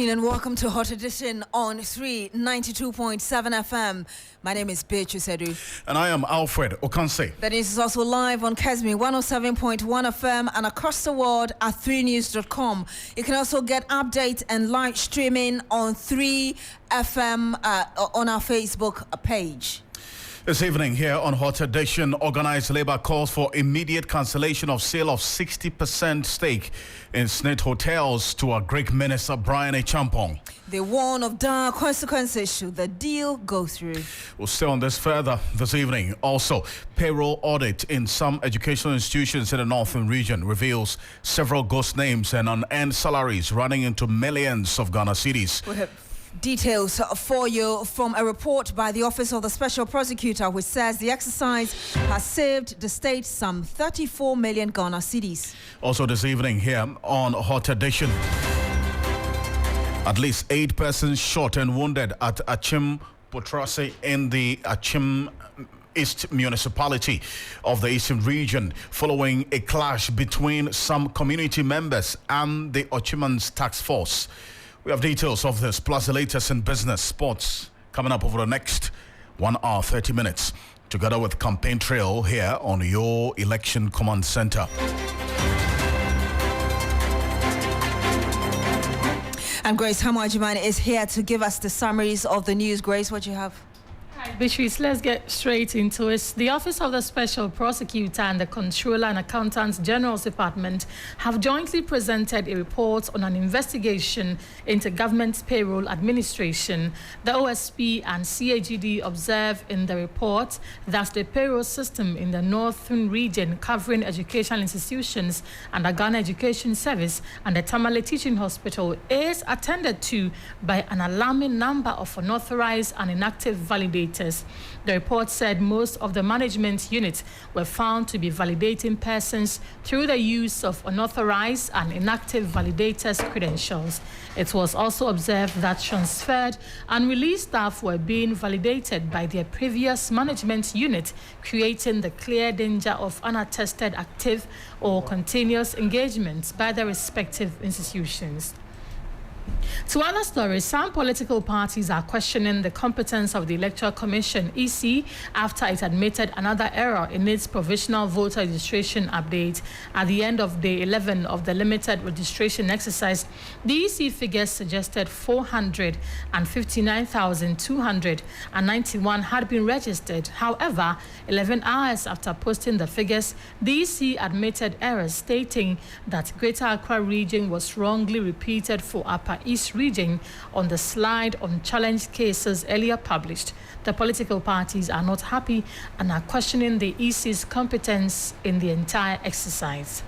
evening and welcome to Hot Edition on 392.7 FM. My name is Beatrice. And I am Alfred Ocansey. The news is also live on Ocansey 107.1 FM and across the world at 3news.com. You can also get updates and live streaming on 3FM on our Facebook page. This evening here on Hot Edition, Organized Labour calls for immediate cancellation of sale of 60% stake in SNIT hotels to our Greek Minister Brian Achampong. They warn of dire consequences should the deal go through. We'll stay on this further this evening. Also, payroll audit in some educational institutions in the northern region reveals several ghost names and unearned salaries running into millions of Ghana cedis. We have details for you from a report by the Office of the Special Prosecutor, which says the exercise has saved the state some 34 million Ghana cedis. Also this evening here on Hot Edition, at least 8 persons shot and wounded at Achim Potrase in the Achim East municipality of the Eastern region following a clash between some community members and the Ochimans task force. We have details of this, plus the latest in business, sports, coming up over the next 1 hour, 30 minutes, together with Campaign Trail here on your Election Command Center. And Grace Hamajimani is here to give us the summaries of the news. Grace, what do you have? Hi, Beatrice, let's get straight into it. The Office of the Special Prosecutor and the Controller and Accountants General's Department have jointly presented a report on an investigation into government payroll administration. The OSP and CAGD observe in the report that the payroll system in the northern region, covering educational institutions and the Ghana Education Service and the Tamale Teaching Hospital, is attended to by an alarming number of unauthorized and inactive validators. The report said most of the management units were found to be validating persons through the use of unauthorized and inactive validators' credentials. It was also observed that transferred and released staff were being validated by their previous management unit, creating the clear danger of unattested active or continuous engagements by the respective institutions. To other stories, some political parties are questioning the competence of the Electoral Commission, EC, after it admitted another error in its provisional voter registration update. At the end of day 11 of the limited registration exercise, the EC figures suggested 459,291 had been registered. However, 11 hours after posting the figures, the EC admitted errors, stating that Greater Accra region was wrongly repeated for Upper East region on the slide on challenged cases earlier published. The political parties are not happy and are questioning the EC's competence in the entire exercise.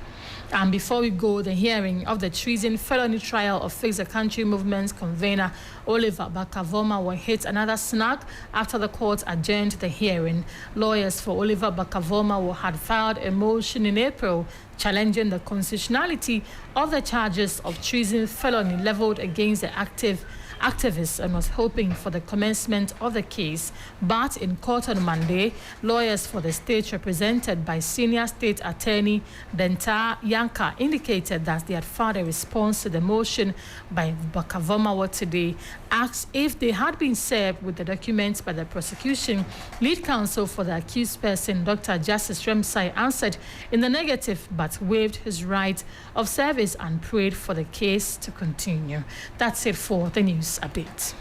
And before we go, the hearing of the treason felony trial of Fix the Country Movement's convener Oliver Bakavoma will hit another snag after the court adjourned the hearing. Lawyers for Oliver Bakavoma had filed a motion in April challenging the constitutionality of the charges of treason felony leveled against the activists and was hoping for the commencement of the case. But in court on Monday, lawyers for the state represented by Senior State Attorney Denta Yanka indicated that they had filed a response to the motion by Bakavoma today. Asked if they had been served with the documents by the prosecution, lead counsel for the accused person, Dr. Justice Remsai, answered in the negative but waived his right of service and prayed for the case to continue. That's it for the news update.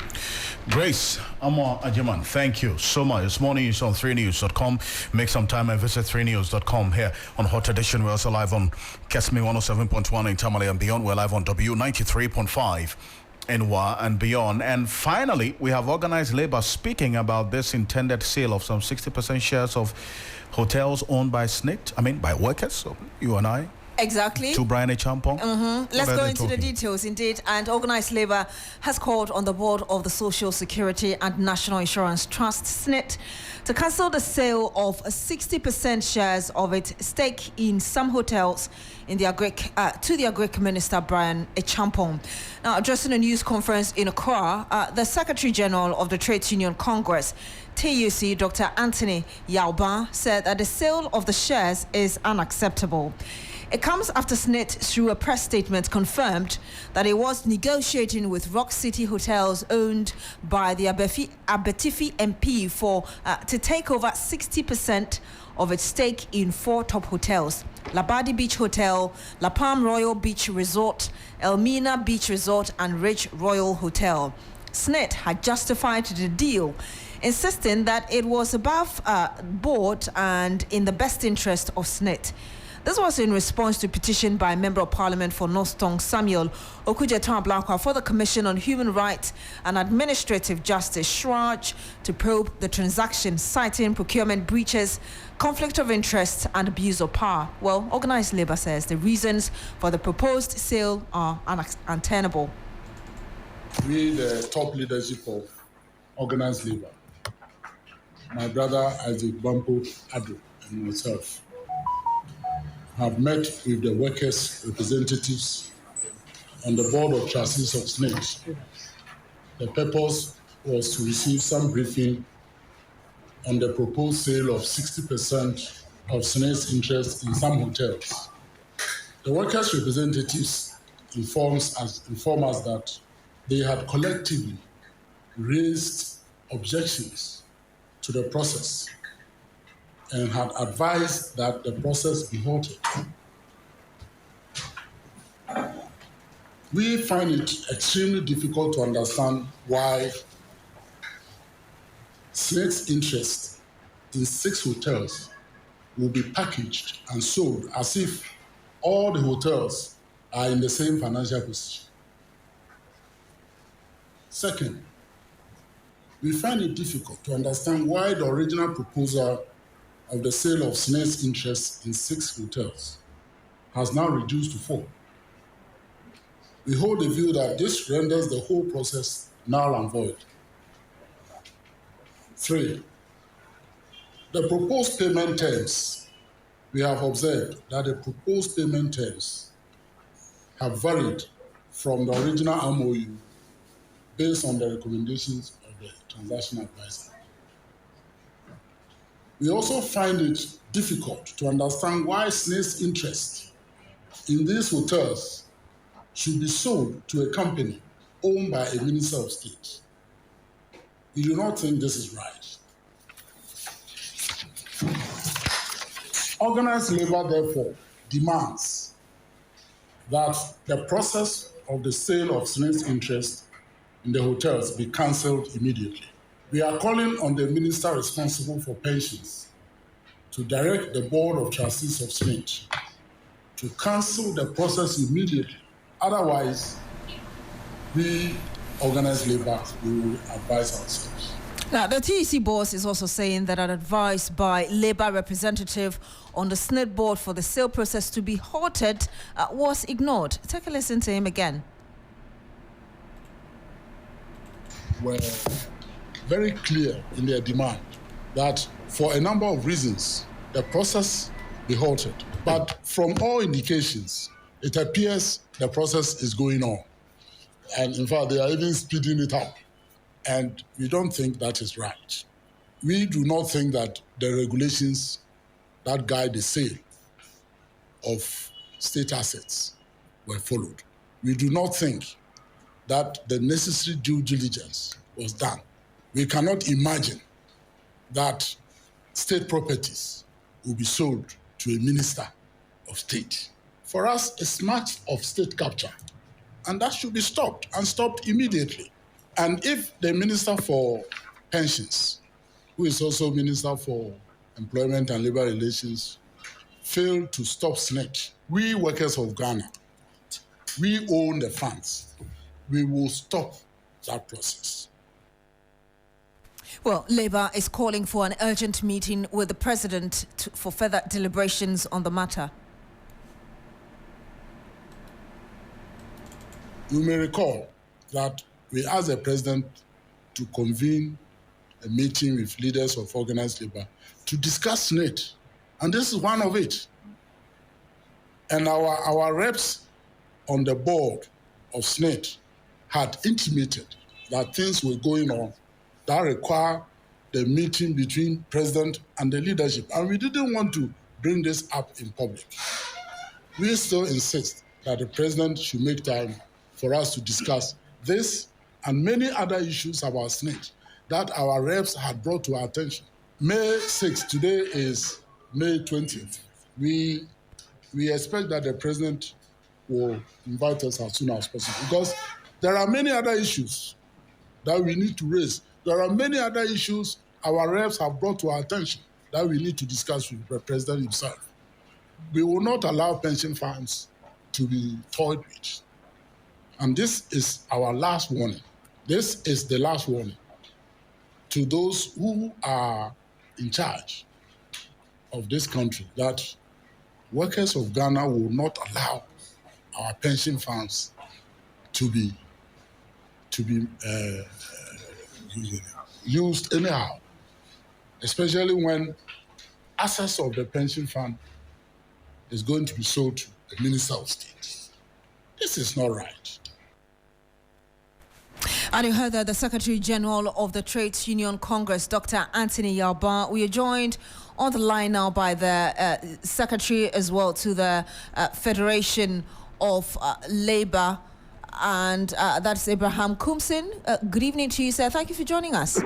Grace Ajiman, thank you so much. This morning is on 3news.com. Make some time and visit 3news.com here on Hot Edition. We're also live on Kesme 107.1 in Tamale and beyond. We're live on W93.5 in Wa and beyond. And finally, we have Organized Labour speaking about this intended sale of some 60% shares of hotels owned by SNIT, by workers, so you and I. Exactly. To Brian Achampong. Let's go into the details, indeed. And Organized Labour has called on the board of the Social Security and National Insurance Trust, SNIT, to cancel the sale of 60% shares of its stake in some hotels in their Greek, to their Greek Minister Brian Achampong. Now, addressing a news conference in Accra, the Secretary General of the Trades Union Congress, TUC, Dr. Anthony Yauba, said that the sale of the shares is unacceptable. It comes after SNIT, through a press statement, confirmed that it was negotiating with Rock City Hotels owned by the Abetifi MP to take over 60% of its stake in 4 top hotels: Labadi Beach Hotel, La Palm Royal Beach Resort, Elmina Beach Resort, and Ridge Royal Hotel. SNIT had justified the deal, insisting that it was above board and in the best interest of SNIT. This was in response to a petition by Member of Parliament for North Tong Samuel Okujetan-Ablakwa for the Commission on Human Rights and Administrative Justice (SHRAJ) to probe the transaction, citing procurement breaches, conflict of interest, and abuse of power. Well, Organised Labour says the reasons for the proposed sale are untenable. We, the top leadership of Organised Labour, my brother Isaac Bampo Ado and myself, have met with the workers' representatives on the board of trustees of SNIT. The purpose was to receive some briefing on the proposed sale of 60% of SNIT's interest in some hotels. The workers' representatives inform us that they had collectively raised objections to the process and had advised that the process be halted. We find it extremely difficult to understand why SNIT's interest in 6 hotels will be packaged and sold as if all the hotels are in the same financial position. Second, we find it difficult to understand why the original proposal of the sale of SNIT's interest in 6 hotels has now reduced to 4. We hold the view that this renders the whole process null and void. 3, the proposed payment terms. We have observed that the proposed payment terms have varied from the original MOU based on the recommendations of the transaction advisor. We also find it difficult to understand why SNIT's interest in these hotels should be sold to a company owned by a minister of state. We do not think this is right. Organised Labour, therefore, demands that the process of the sale of SNIT's interest in the hotels be cancelled immediately. We are calling on the minister responsible for pensions to direct the board of trustees of SNIT to cancel the process immediately. Otherwise, we, Organised Labour, will advise ourselves. Now, the TEC boss is also saying that an advice by Labour representative on the SNIT board for the sale process to be halted was ignored. Take a listen to him again. Were very clear in their demand that for a number of reasons, the process be halted. But from all indications, it appears the process is going on. And in fact, they are even speeding it up. And we don't think that is right. We do not think that the regulations that guide the sale of state assets were followed. We do not think that the necessary due diligence was done. We cannot imagine that state properties will be sold to a minister of state. For us, it's much of state capture, and that should be stopped, and stopped immediately. And if the Minister for Pensions, who is also Minister for Employment and Labour Relations, fail to stop SNIT, we workers of Ghana, we own the funds. We will stop that process. Well, Labour is calling for an urgent meeting with the President for further deliberations on the matter. You may recall that we asked the President to convene a meeting with leaders of Organised Labour to discuss SNIT, and this is one of it. And our reps on the board of SNIT had intimated that things were going on that require the meeting between President and the leadership. And we didn't want to bring this up in public. we still insist that the president should make time for us to discuss this and many other issues about SNIT that our reps had brought to our attention. May 6th, today is May 20th. We expect that the president will invite us as soon as possible because there are many other issues that we need to raise. There are many other issues our reps have brought to our attention that we need to discuss with the president himself. We will not allow pension funds to be toyed with. And this is our last warning. This is the last warning to those who are in charge of this country that workers of Ghana will not allow our pension funds to be used anyhow, especially when assets of the pension fund is going to be sold to the Minister of State. This is not right. And you heard that the Secretary General of the Trades Union Congress, Dr. Anthony Yalba. We are joined on the line now by the Secretary as well to the Federation of Labour, and that's Abraham Kumsin. Good evening to you, sir. Thank you for joining us.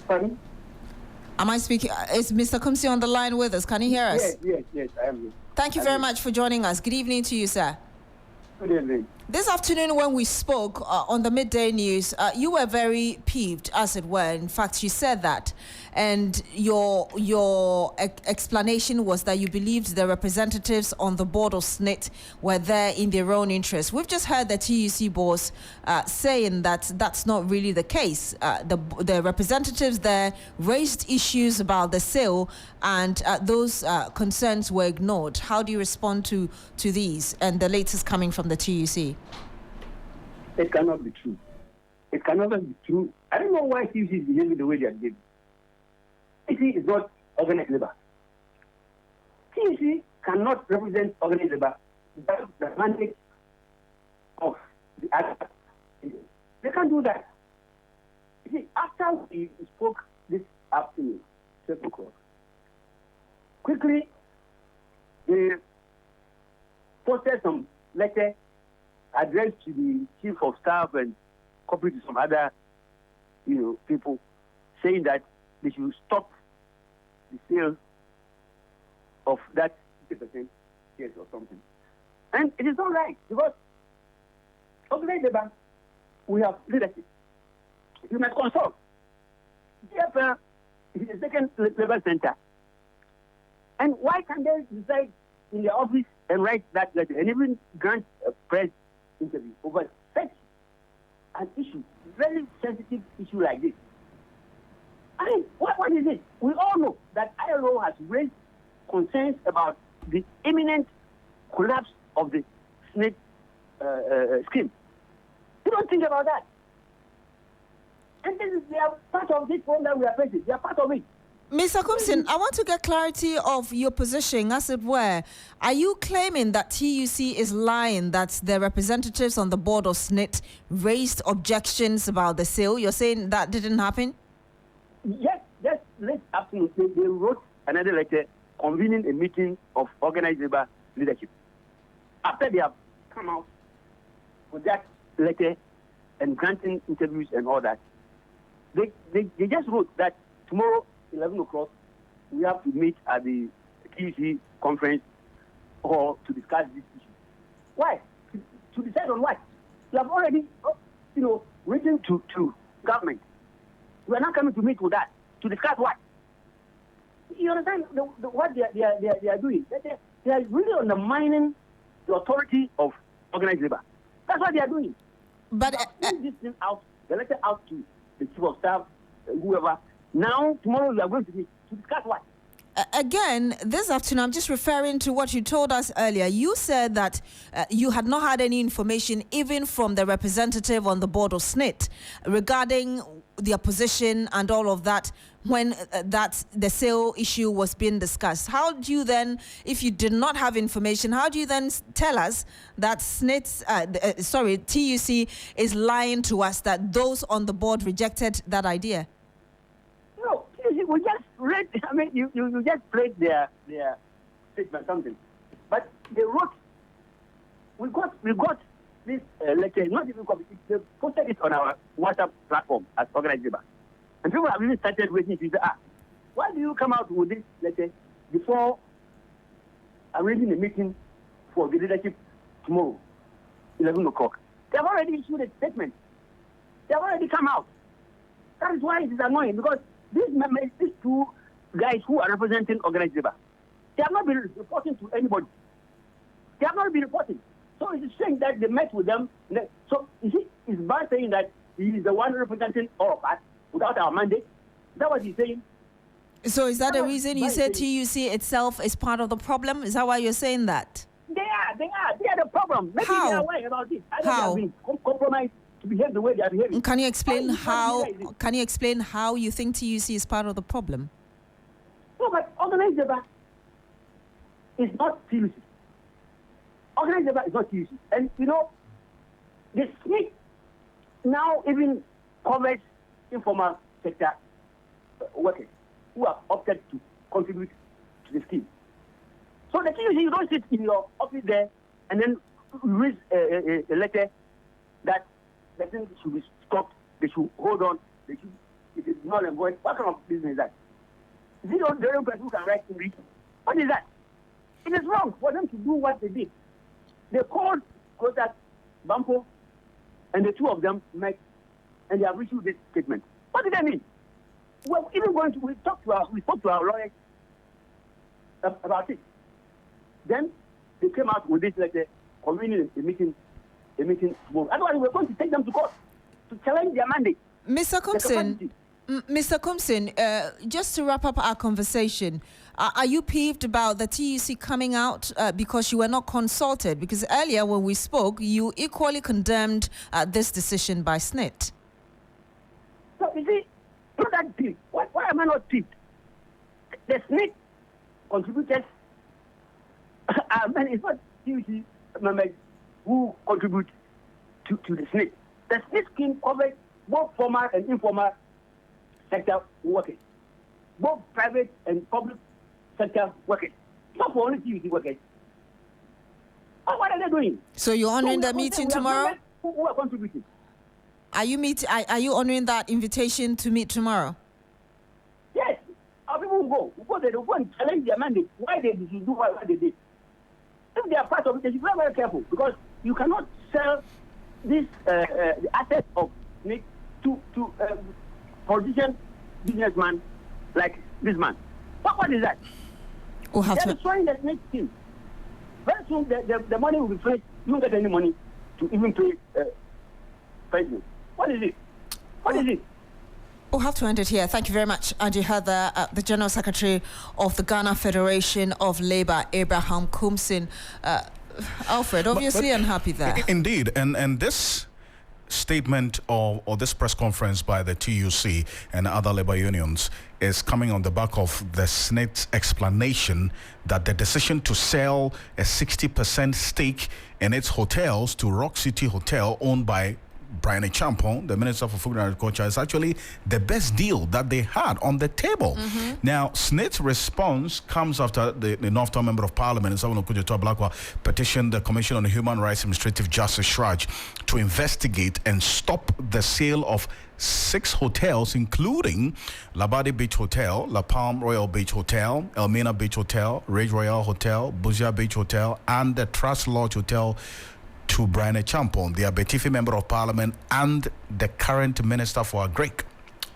Pardon? Am I speaking? Is Mr. Kumsin on the line with us? Can you hear us? Yes, I am. Thank you very much for joining us. Good evening to you, sir. Good evening. This afternoon when we spoke on the midday news, you were very peeved, as it were. In fact, you said that. And your explanation was that you believed the representatives on the board of SNIT were there in their own interest. We've just heard the TUC boss saying that that's not really the case. The representatives there raised issues about the sale, and those concerns were ignored. How do you respond to these and the latest coming from the TUC? It cannot be true. It cannot be true. I don't know why TUC is behaving the way they are behaving. TUC is not organized labor. TUC cannot represent organized labor without the mandate of the other. They can't do that. You see, after we spoke this afternoon, 7 o'clock, quickly they posted some letter addressed to the chief of staff and copied to some other, people, saying that they should stop the sale of that 50% shares or something. And it is not right because organized labor, we have leadership. You must consult. DFL is the second labor center. And why can't they decide in their office and write that letter and even grant a press interview over such an issue, very sensitive issue like this? I mean, what is it? We all know that ILO has raised concerns about the imminent collapse of the SNIT scheme. You don't think about that. And they are part of this problem that we are facing. They are part of it. Mr. Kumsin, I want to get clarity of your position, as it were. Are you claiming that TUC is lying, that the representatives on the board of SNIT raised objections about the sale? You're saying that didn't happen? Yes, late afternoon, they wrote another letter convening a meeting of organized labor leadership. After they have come out with that letter and granting interviews and all that, they just wrote that tomorrow, 11 o'clock, we have to meet at the TUC conference hall to discuss this issue. Why? To decide on what? You have already, written to government. We are not coming to meet with that. To discuss what? You understand what they are doing? They are really undermining the authority of organized labor. That's what they are doing. But this thing out, the letter out to the chief of staff, whoever. Now, tomorrow we are going to meet to discuss what? Again, this afternoon, I'm just referring to what you told us earlier. You said that you had not had any information, even from the representative on the board of SNIT, regarding their position and all of that when the sale issue was being discussed. How do you then, if you did not have information, how do you then tell us that TUC is lying to us, that those on the board rejected that idea? No, we just read. I mean, you just played their statement, something. But they wrote, we got this letter, not even copy, they posted it on our WhatsApp platform as organized labor. And people have even started waiting to say, why do you come out with this letter before arranging a meeting for the leadership tomorrow, 11 o'clock? They have already issued a statement. They have already come out. That is why it is annoying, because these two guys who are representing organized labor, they have not been reporting to anybody. They have not been reporting. So it is strange that they met with them. So you see, it's bad saying that he is the one representing all of us without our mandate. Is that what he's saying? So is that the reason you said TUC itself is part of the problem? Is that why you're saying that? They are the problem. Maybe How? they are aware about it. I How? They have been compromised to behave the way they are behaving. Can you explain how? Is it? Can you explain how you think TUC is part of the problem? No, but organized labor is not TUC. Organized labor is not TUC. And you know, the SNIC now even covers informal sector workers who have opted to contribute to the scheme. So the TUC, you don't sit in your office there and then read a letter that the thing should be stopped, they should hold on, it is null and void. What kind of business is that? Is it the only person who can write English? What is that? It is wrong for them to do what they did. They called Kotak, Bampo, and the two of them met, and they have issued this statement. What did they mean? Well, even we spoke to our lawyers about it. Then they came out with this letter, convening a meeting tomorrow. Otherwise, we're going to take them to court to challenge their mandate. Mr. Compson, just to wrap up our conversation, are you peeved about the TUC coming out because you were not consulted? Because earlier when we spoke, you equally condemned this decision by SNIT. So, you see, not that deep. Why am I not peeved? The SNIT contributed, and it's not TUC members who contribute to the SNIT. The SNIT scheme covers both formal and informal sector workers, both private and public sector workers, not for only TUC workers. What are they doing? So you're honoring the meeting tomorrow? Who are contributing? Are you honoring that invitation to meet tomorrow? Yes. Our people will go. Because they don't go and challenge their mandate. Why they should do what they did. If they are part of it, they should be very careful. Because you cannot sell this the assets of SNIC to politician businessman like this man. What is that? We'll have They're to. destroying the SNIC scheme. Very soon the money will be free. You don't get any money to even pay president. What is it? What is it? We'll have to end it here. Thank you very much. And you heard the General Secretary of the Ghana Federation of Labour, Abraham Compson. Alfred, obviously unhappy there. Indeed, and this statement or this press conference by the TUC and other labor unions is coming on the back of the SNIT's explanation that the decision to sell a 60% stake in its hotels to Rock City Hotel, owned by Brian Champon, the Minister for Food and Agriculture, is actually the best deal that they had on the table. Now, SNIT's response comes after the Northtown Member of Parliament, Blackwell, petitioned the Commission on Human Rights and Administrative Justice, SHRAJ, to investigate and stop the sale of 6 hotels, including Labadi Beach Hotel, La Palm Royal Beach Hotel, Elmina Beach Hotel, Ridge Royal Hotel, Buzia Beach Hotel, and the Trust Lodge Hotel, to Brian Champon, the Abetifi Member of Parliament and the current Minister for Agric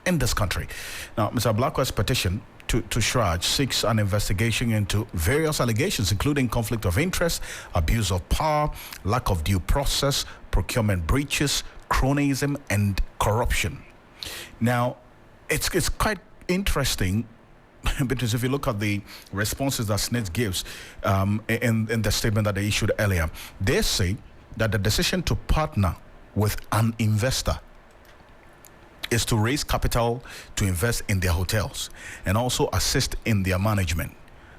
in this country. Now, Mr. Blackwell's petition to SHRAJ seeks an investigation into various allegations, including conflict of interest, abuse of power, lack of due process, procurement breaches, cronyism, and corruption. Now, it's quite interesting because if you look at the responses that SNIT gives in the statement that they issued earlier, they say that the decision to partner with an investor is to raise capital to invest in their hotels and also assist in their management.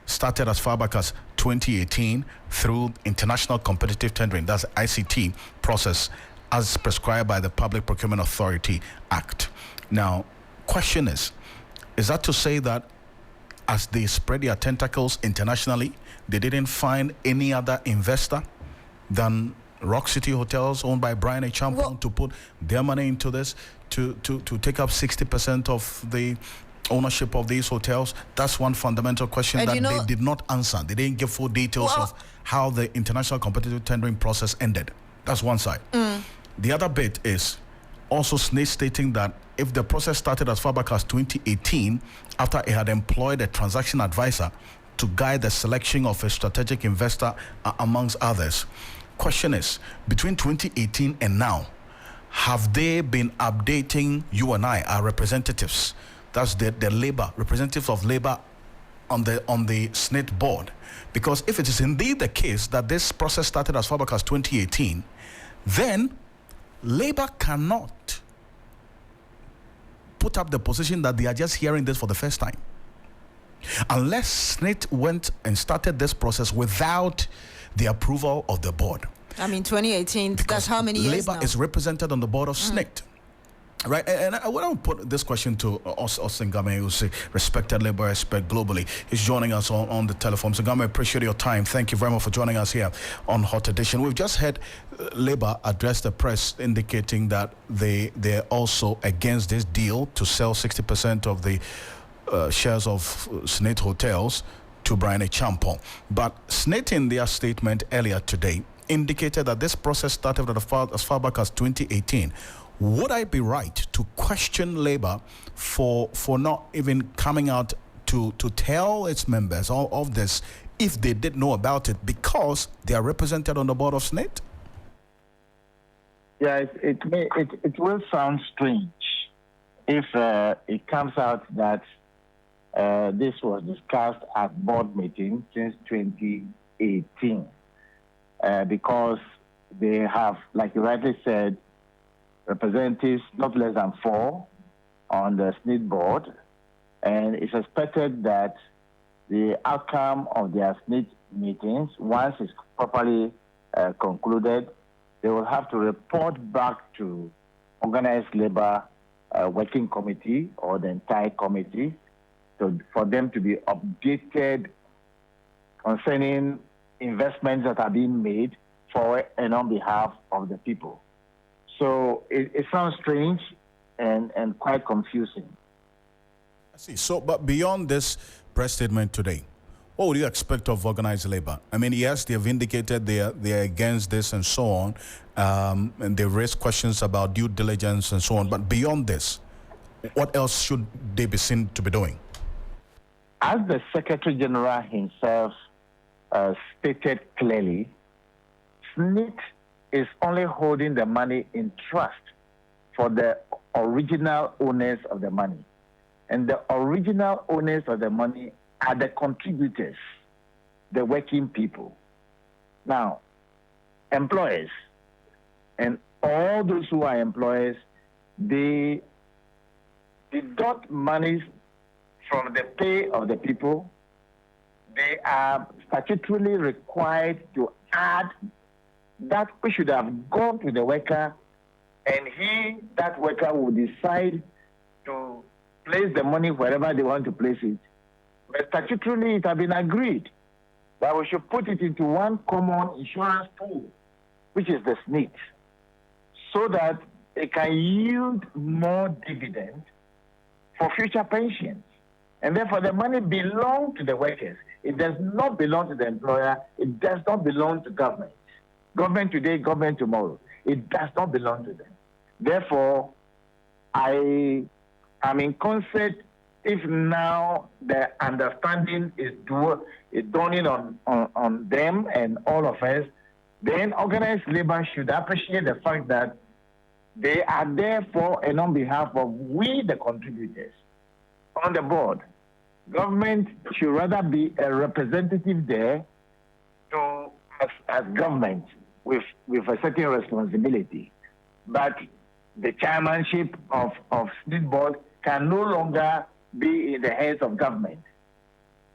Started as far back as 2018 through International Competitive Tendering, that's ICT process, as prescribed by the Public Procurement Authority Act. Now, question is that to say that as they spread their tentacles internationally, they didn't find any other investor than Rock City Hotels, owned by Brian Achampong, to put their money into this, to take up 60% of the ownership of these hotels. That's one fundamental question that they did not answer. They didn't give full details of how the international competitive tendering process ended. That's one side. The other bit is also SNIT stating that if the process started as far back as 2018, after it had employed a transaction advisor to guide the selection of a strategic investor, amongst others. Question is, between 2018 and now, have they been updating you and I, our representatives? That's the labor, representatives of labor on the SNIT board. Because if it is indeed the case that this process started as far back as 2018, then labor cannot put up the position that they are just hearing this for the first time. Unless SNIT went and started this process without the approval of the board. I mean, 2018, because that's how many years labor now? is represented on the board of SNIT. Right, and I want to put this question to Austin Game, who's a respected labor expert globally. He's joining us on the telephone. So Game, I appreciate your time. Thank you very much for joining us here on Hot Edition. We've just heard labor address the press indicating that they're also against this deal to sell 60% of the shares of SNIT Hotels to Brian Achampong. But SNIT, in their statement earlier today, indicated that this process started as far back as 2018. Would I be right to question labor for not even coming out to tell its members all of this if they did know about it, because they are represented on the board of SNIT? Yeah, it will sound strange if it comes out that this was discussed at board meetings since 2018, because they have, like you rightly said, representatives not less than 4 on the SNIT board, and it's expected that the outcome of their SNIT meetings, once it's properly concluded, they will have to report back to organized labor working committee or the entire committee for them to be updated concerning investments that are being made for and on behalf of the people. So it sounds strange and quite confusing. I see. So, but beyond this press statement today, what would you expect of organized labor? I mean, yes, they have indicated they are against this and so on, and they raised questions about due diligence and so on. But beyond this, what else should they be seen to be doing? As the Secretary General himself stated clearly, SNIT is only holding the money in trust for the original owners of the money. And the original owners of the money are the contributors, the working people. Now, employers and all those who are employers, they deduct monies from the pay of the people. They are statutorily required to add that which should have gone to the worker, and that worker will decide to place the money wherever they want to place it. But statutorily, it has been agreed that we should put it into one common insurance pool, which is the SNIT, so that it can yield more dividend for future pensions. And therefore, the money belongs to the workers. It does not belong to the employer. It does not belong to government. Government today, government tomorrow. It does not belong to them. Therefore, I am in concert if now the understanding is dawning on them and all of us, then organized labor should appreciate the fact that they are there for and on behalf of we, the contributors, on the board. Government should rather be a representative there as government with a certain responsibility. But the chairmanship of SNIT board can no longer be in the hands of government.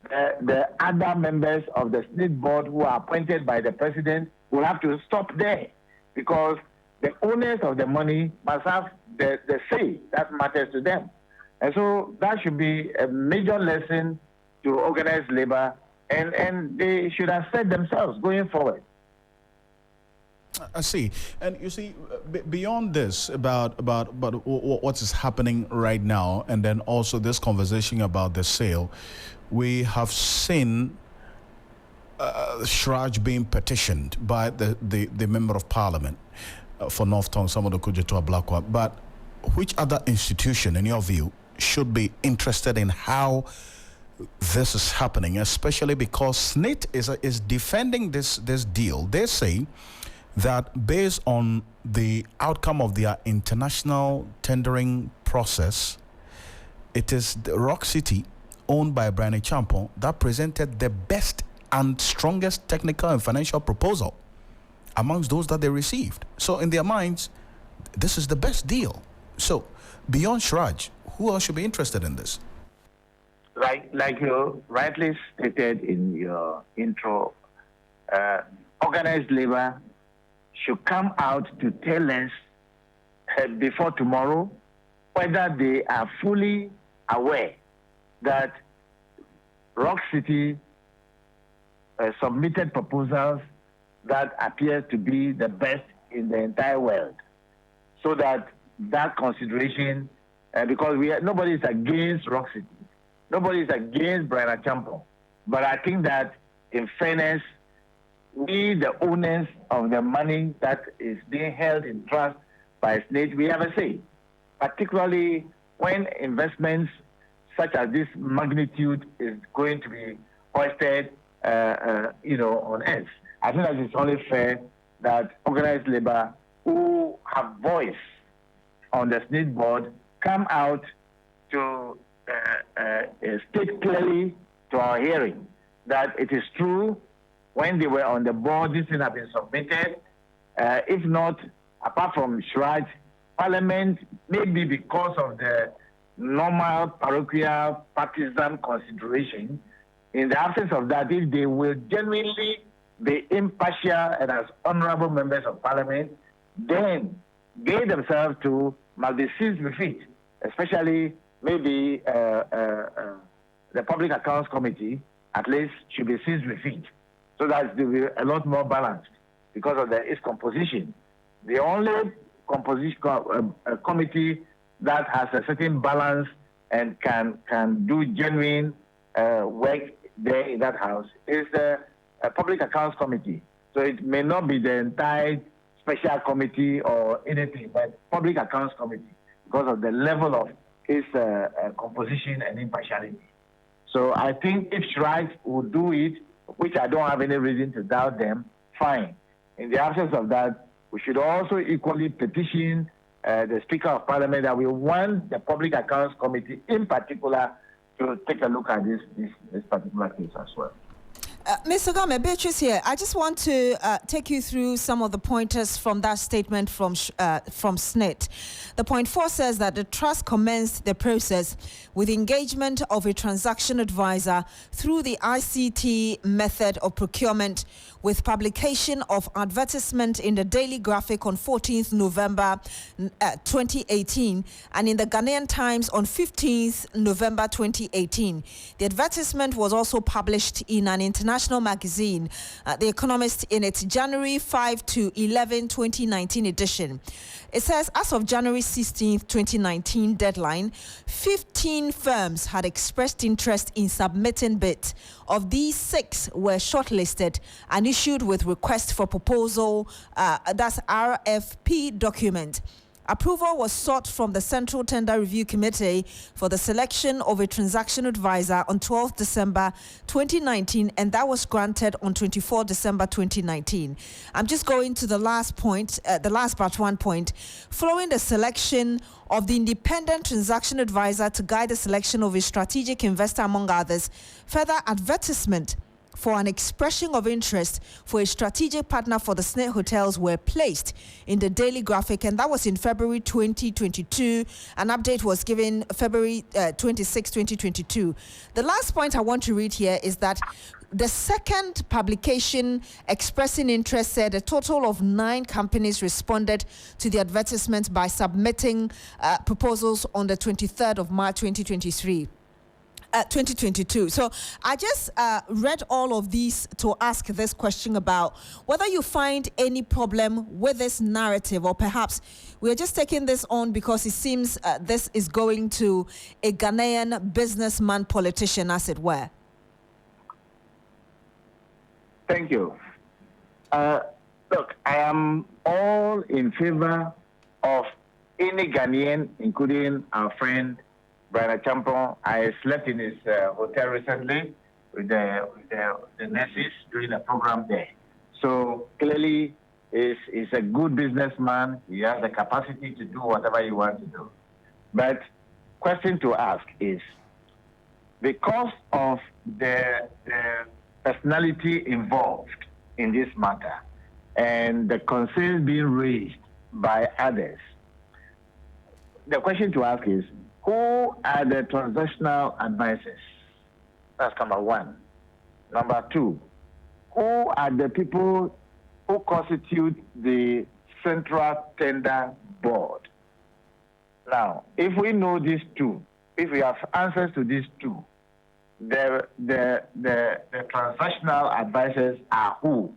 The other members of the SNIT board who are appointed by the president will have to stop there, because the owners of the money must have the say that matters to them. And so that should be a major lesson to organized labor, and they should assert themselves going forward. I see. And you see, beyond this, about what is happening right now, and then also this conversation about the sale, we have seen Shraj being petitioned by the member of parliament for North Tongue, some of the Kujatua Blackwell. But which other institution, in your view, should be interested in how this is happening, especially because SNIT is defending this deal? They say that based on the outcome of their international tendering process, it is the Rock City, owned by Brian Champon, that presented the best and strongest technical and financial proposal amongst those that they received. So in their minds, this is the best deal. So beyond Shraj, who else should be interested in this? Like you rightly stated in your intro, organized labor should come out to tell us before tomorrow whether they are fully aware that Rock City submitted proposals that appear to be the best in the entire world, so that consideration, because nobody is against Rock City, nobody is against Brian Champon, but I think that in fairness, we, the owners of the money that is being held in trust by SNIT, we have a say, particularly when investments such as this magnitude is going to be hoisted, on us. I think that it's only fair that organized labor who have voice on the SNIT board come out to state clearly to our hearing that it is true. When they were on the board, this thing had been submitted. If not, apart from Shraj, Parliament, maybe because of the normal parochial partisan consideration, in the absence of that, if they will genuinely be impartial and as honorable members of Parliament, then they themselves too must be seized with it, especially maybe the Public Accounts Committee, at least, should be seized with it, so that they will be a lot more balanced because of its composition. The only committee that has a certain balance and can do genuine work there in that house is the Public Accounts Committee. So it may not be the entire special committee or anything, but Public Accounts Committee because of the level of its composition and impartiality. So I think if Shraj would do it, which I don't have any reason to doubt them, fine. In the absence of that, we should also equally petition the Speaker of Parliament that we want the Public Accounts Committee in particular to take a look at this particular case as well. Mr. Game, Beatrice here. I just want to take you through some of the pointers from that statement from SNIT. The point 4 says that the trust commenced the process with engagement of a transaction advisor through the ICT method of procurement, with publication of advertisement in the Daily Graphic on 14th November 2018 and in the Ghanaian Times on 15th November 2018. The advertisement was also published in an international magazine, The Economist, in its January 5 to 11, 2019 edition. It says, as of January 16, 2019 deadline, 15 firms had expressed interest in submitting bids. Of these, 6 were shortlisted and issued with request for proposal, that's RFP document. Approval was sought from the Central Tender Review Committee for the selection of a transaction advisor on 12 December 2019, and that was granted on 24 December 2019. I'm just going to the last point, the last part 1 point. Following the selection of the independent transaction advisor to guide the selection of a strategic investor, among others, further advertisement for an expression of interest for a strategic partner for the SNIT hotels were placed in the Daily Graphic, and that was in February 2022. An update was given February 26, 2022. The last point I want to read here is that the second publication expressing interest said a total of 9 companies responded to the advertisement by submitting proposals on the 23rd of March 2023. 2022. So I just read all of these to ask this question about whether you find any problem with this narrative, or perhaps we're just taking this on because it seems this is going to a Ghanaian businessman politician, as it were. Thank you. Look, I am all in favor of any Ghanaian, including our friend Brian Champon. I slept in his hotel recently with the nurses during a program there. So clearly, he's a good businessman. He has the capacity to do whatever he wants to do. But question to ask is, because of the personality involved in this matter and the concerns being raised by others, the question to ask is, who are the transactional advisors? That's number one. Number two, who are the people who constitute the Central Tender Board? Now, if we know these two, if we have answers to these two, the transactional advisors are who?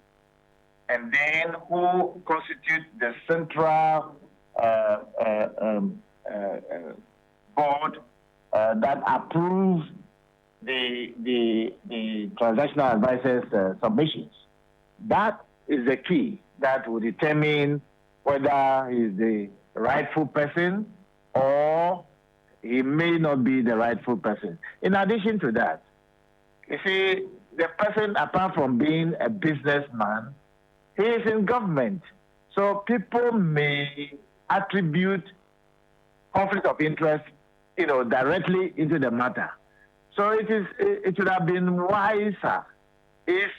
And then who constitute the Central Board that approves the transactional advisors' submissions? That is the key that will determine whether he's the rightful person or he may not be the rightful person. In addition to that, you see, the person, apart from being a businessman, he is in government. So people may attribute conflict of interest, directly into the matter. So it would have been wiser if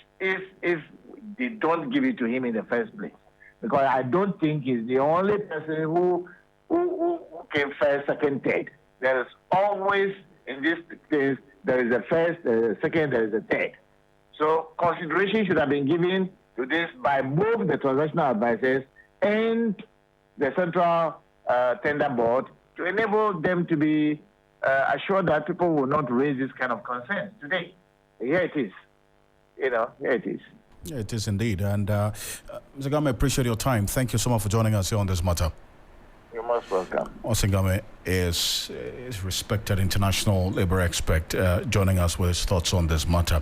they don't give it to him in the first place, because I don't think he's the only person who came first, second, third. There is always, in this case, there is a first, there is a second, there is a third. So consideration should have been given to this by both the transactional advisors and the Central Tender Board to enable them to be assured that people will not raise this kind of concerns today. Here it is. Here it is. Yeah, it is indeed. And Mr. Game, I appreciate your time. Thank you so much for joining us here on this matter. You're most welcome. Osingame is respected international labor expert joining us with his thoughts on this matter.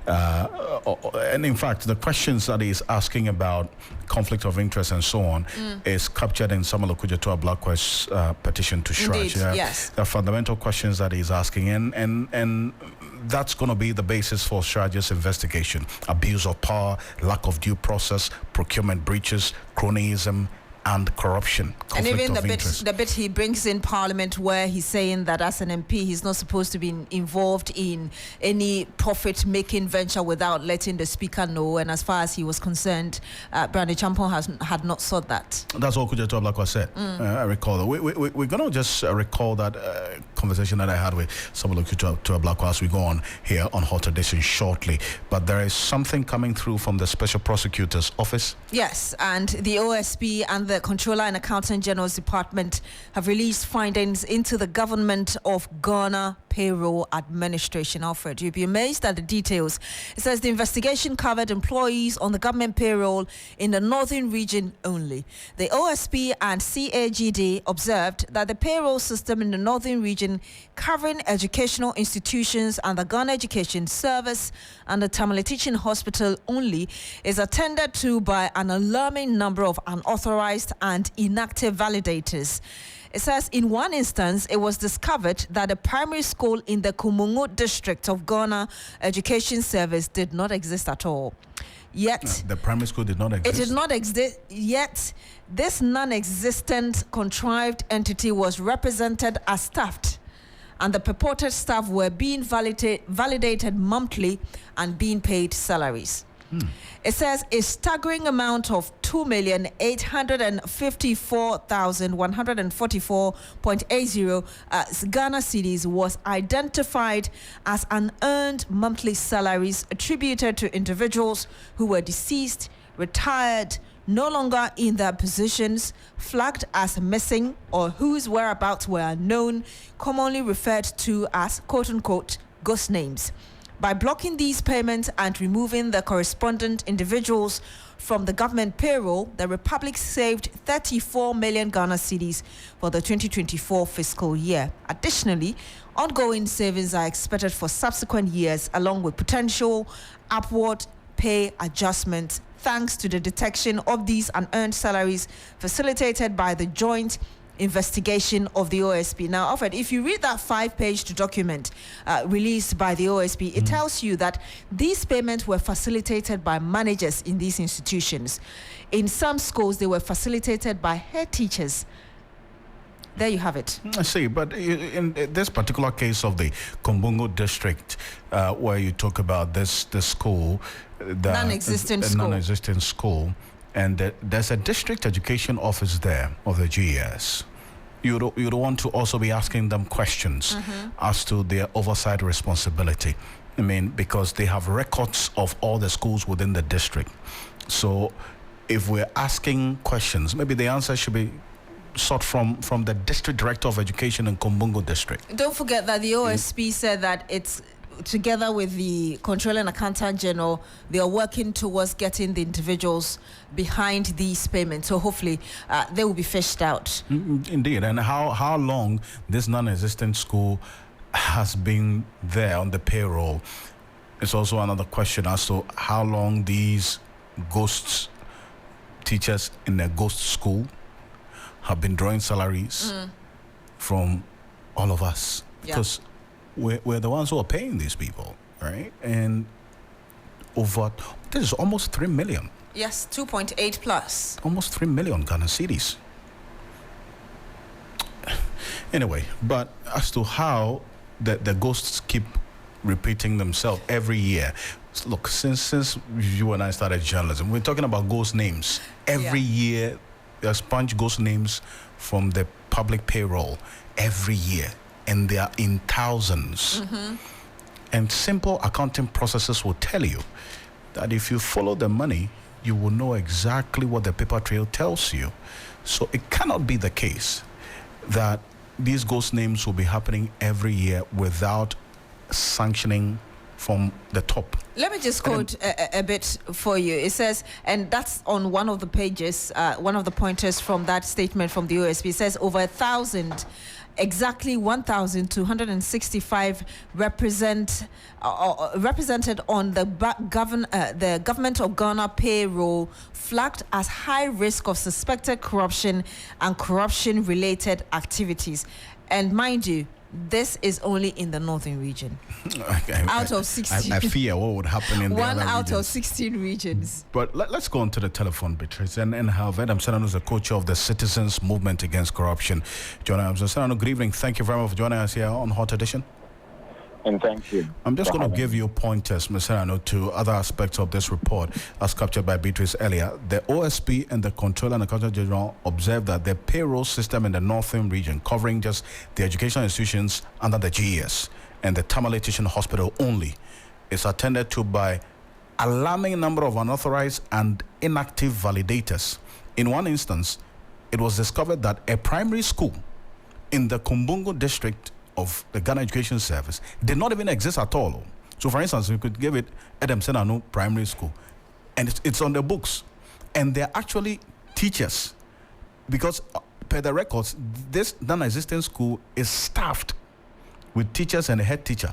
And in fact, the questions that he's asking about conflict of interest and so on is captured in Samuel Okudzeto Ablakwa's petition to Shraj. Yes. The fundamental questions that he's asking, and that's going to be the basis for Shraj's investigation: abuse of power, lack of due process, procurement breaches, cronyism, and corruption. And even the bit he brings in Parliament where he's saying that as an MP he's not supposed to be involved in any profit-making venture without letting the Speaker know. And as far as he was concerned, Brandon Champon had not sought that. That's what Okudzeto Ablakwa said. I recall that. We're going to just recall that conversation that I had with Samuel Okudzeto Ablakwa as we go on here on Hot Edition shortly. But there is something coming through from the Special Prosecutor's Office. Yes, and the OSP and the Controller and Accountant General's Department have released findings into the Government of Ghana Payroll Administration. Alfred, you'll be amazed at the details. It says the investigation covered employees on the government payroll in the northern region only. The OSP and CAGD observed that the payroll system in the northern region, covering educational institutions and the Ghana Education Service and the Tamale Teaching Hospital only, is attended to by an alarming number of unauthorized and inactive validators. It says in one instance, it was discovered that a primary school in the Kumungu district of Ghana Education Service did not exist at all. Yet, the primary school did not exist. It did not exist. Yet, this non-existent contrived entity was represented as staffed, and the purported staff were being validated monthly and being paid salaries. It says a staggering amount of 2,854,144.80 Ghana cedis was identified as unearned monthly salaries attributed to individuals who were deceased, retired, no longer in their positions, flagged as missing, or whose whereabouts were unknown, commonly referred to as quote-unquote ghost names. By blocking these payments and removing the correspondent individuals from the government payroll, the Republic saved 34 million Ghana cedis for the 2024 fiscal year. Additionally, ongoing savings are expected for subsequent years, along with potential upward pay adjustments, thanks to the detection of these unearned salaries facilitated by the joint investigation of the OSP. Now, Alfred, if you read that 5-page document released by the OSP, it tells you that these payments were facilitated by managers in these institutions. In some schools, they were facilitated by head teachers. There you have it. I see, but in this particular case of the Kumbungu district, where you talk about this school, the non-existent school, and there's a district education office there of the GES. You'd want to also be asking them questions as to their oversight responsibility. I mean, because they have records of all the schools within the district. So if we're asking questions, maybe the answer should be sought from the district director of education in Kumbungu district. Don't forget that the OSP said that it's together with the Controller and Accountant General, they are working towards getting the individuals behind these payments. So hopefully they will be fished out. Indeed. And how long this non-existent school has been there on the payroll is also another question as to how long these ghost teachers in a ghost school have been drawing salaries from all of us. Because we're the ones who are paying these people, right? And this is almost 3 million. Yes, 2.8 plus. Almost 3 million Ghana cedis. Anyway, but as to how the ghosts keep repeating themselves every year. Look, since you and I started journalism, we're talking about ghost names. Every year, they sponge ghost names from the public payroll every year. And they are in thousands. And simple accounting processes will tell you that if you follow the money, you will know exactly what the paper trail tells you. So it cannot be the case that these ghost names will be happening every year without sanctioning from the top. Let me just quote a bit for you. It says, and that's on one of the pages, one of the pointers from that statement from the OSP. It says over 1,000, exactly 1,265 represented on the government of Ghana payroll, flagged as high risk of suspected corruption and corruption-related activities. And mind you, this is only in the northern region. Out of 16. I fear what would happen in the other One out regions. of 16 regions. But let's go on to the telephone, Beatrice, and have Adam Senano, who's the co-chair of the Citizens Movement Against Corruption. Joining us. Senano, good evening. Thank you very much for joining us here on Hot Edition. And thank you. I'm just going to give you pointers, Mr. Senano, to other aspects of this report as captured by Beatrice earlier. The OSP and the Controller and Accountant General observed that the payroll system in the northern region, covering just the educational institutions under the GES and the Tamale Teaching Hospital only, is attended to by alarming number of unauthorized and inactive validators. In one instance, it was discovered that a primary school in the Kumbungu district of the Ghana Education Service did not even exist at all. So, for instance, we could give it Adam Senano Primary School, and it's on the books, and they're actually teachers, because per the records, this non-existent school is staffed with teachers and a head teacher,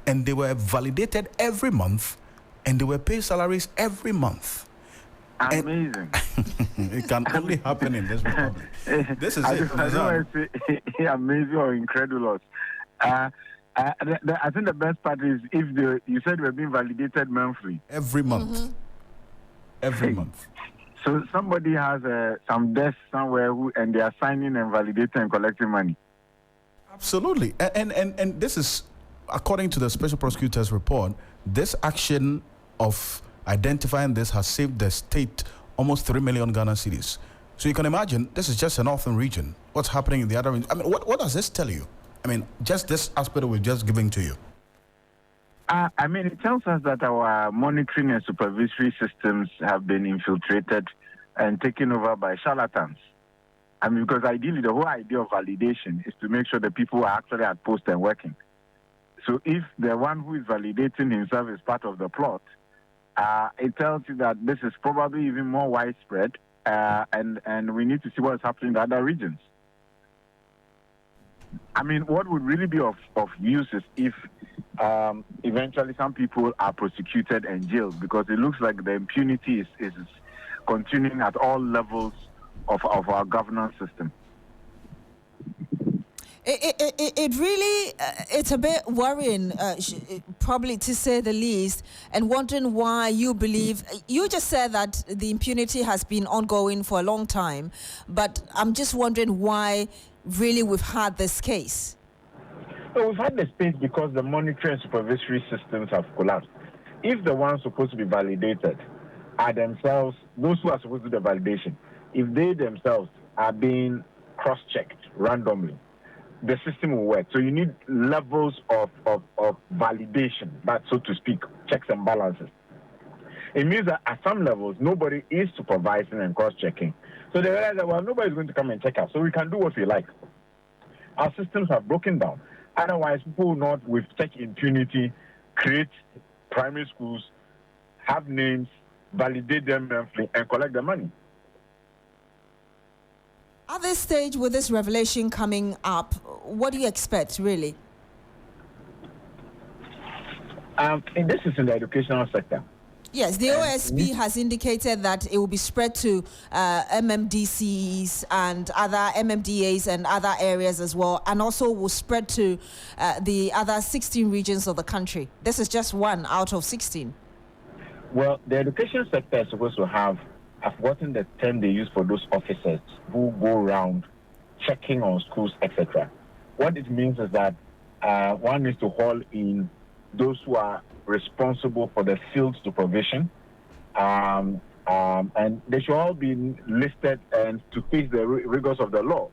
and they were validated every month, and they were paid salaries every month. Amazing. It can only happen in this republic. This is it. I don't want to say amazing or incredulous. I think the best part is if you said we're being validated monthly. Every month. Every month. So somebody has some desk somewhere and they are signing and validating and collecting money. Absolutely. And this is, according to the Special Prosecutor's report, this action of identifying this has saved the state almost 3 million Ghana cedis. So you can imagine, this is just a northern region. What's happening in the other region? I mean, what does this tell you? I mean, just this aspect we're just giving to you. I mean, it tells us that our monitoring and supervisory systems have been infiltrated and taken over by charlatans. I mean, because ideally the whole idea of validation is to make sure that people are actually at post and working. So if the one who is validating himself is part of the plot, it tells you that this is probably even more widespread, and we need to see what's happening in the other regions. I mean, what would really be of use is if eventually some people are prosecuted and jailed, because it looks like the impunity is continuing at all levels of our governance system. It really, it's a bit worrying, probably to say the least, and wondering why you believe, you just said that the impunity has been ongoing for a long time, but I'm just wondering why really we've had this case. So we've had this case because the monitoring and supervisory systems have collapsed. If the ones supposed to be validated are themselves, those who are supposed to do the validation, if they themselves are being cross-checked randomly, the system will work. So you need levels of validation, but so to speak, checks and balances. It means that at some levels, nobody is supervising and cross-checking. So they realize that, well, nobody's going to come and check us, so we can do what we like. Our systems have broken down. Otherwise, people will not, with such impunity, create primary schools, have names, validate them monthly, and collect the money. At this stage, with this revelation coming up, what do you expect, really? This is in the educational sector. Yes, the OSP has indicated that it will be spread to MMDCs and other MMDAs and other areas as well, and also will spread to the other 16 regions of the country. This is just one out of 16. Well, the education sector is supposed to have, I've forgotten the term they use for those officers who go around checking on schools, etc. What it means is that one needs to haul in those who are responsible for the field supervision, and they should all be listed and to face the rigors of the law.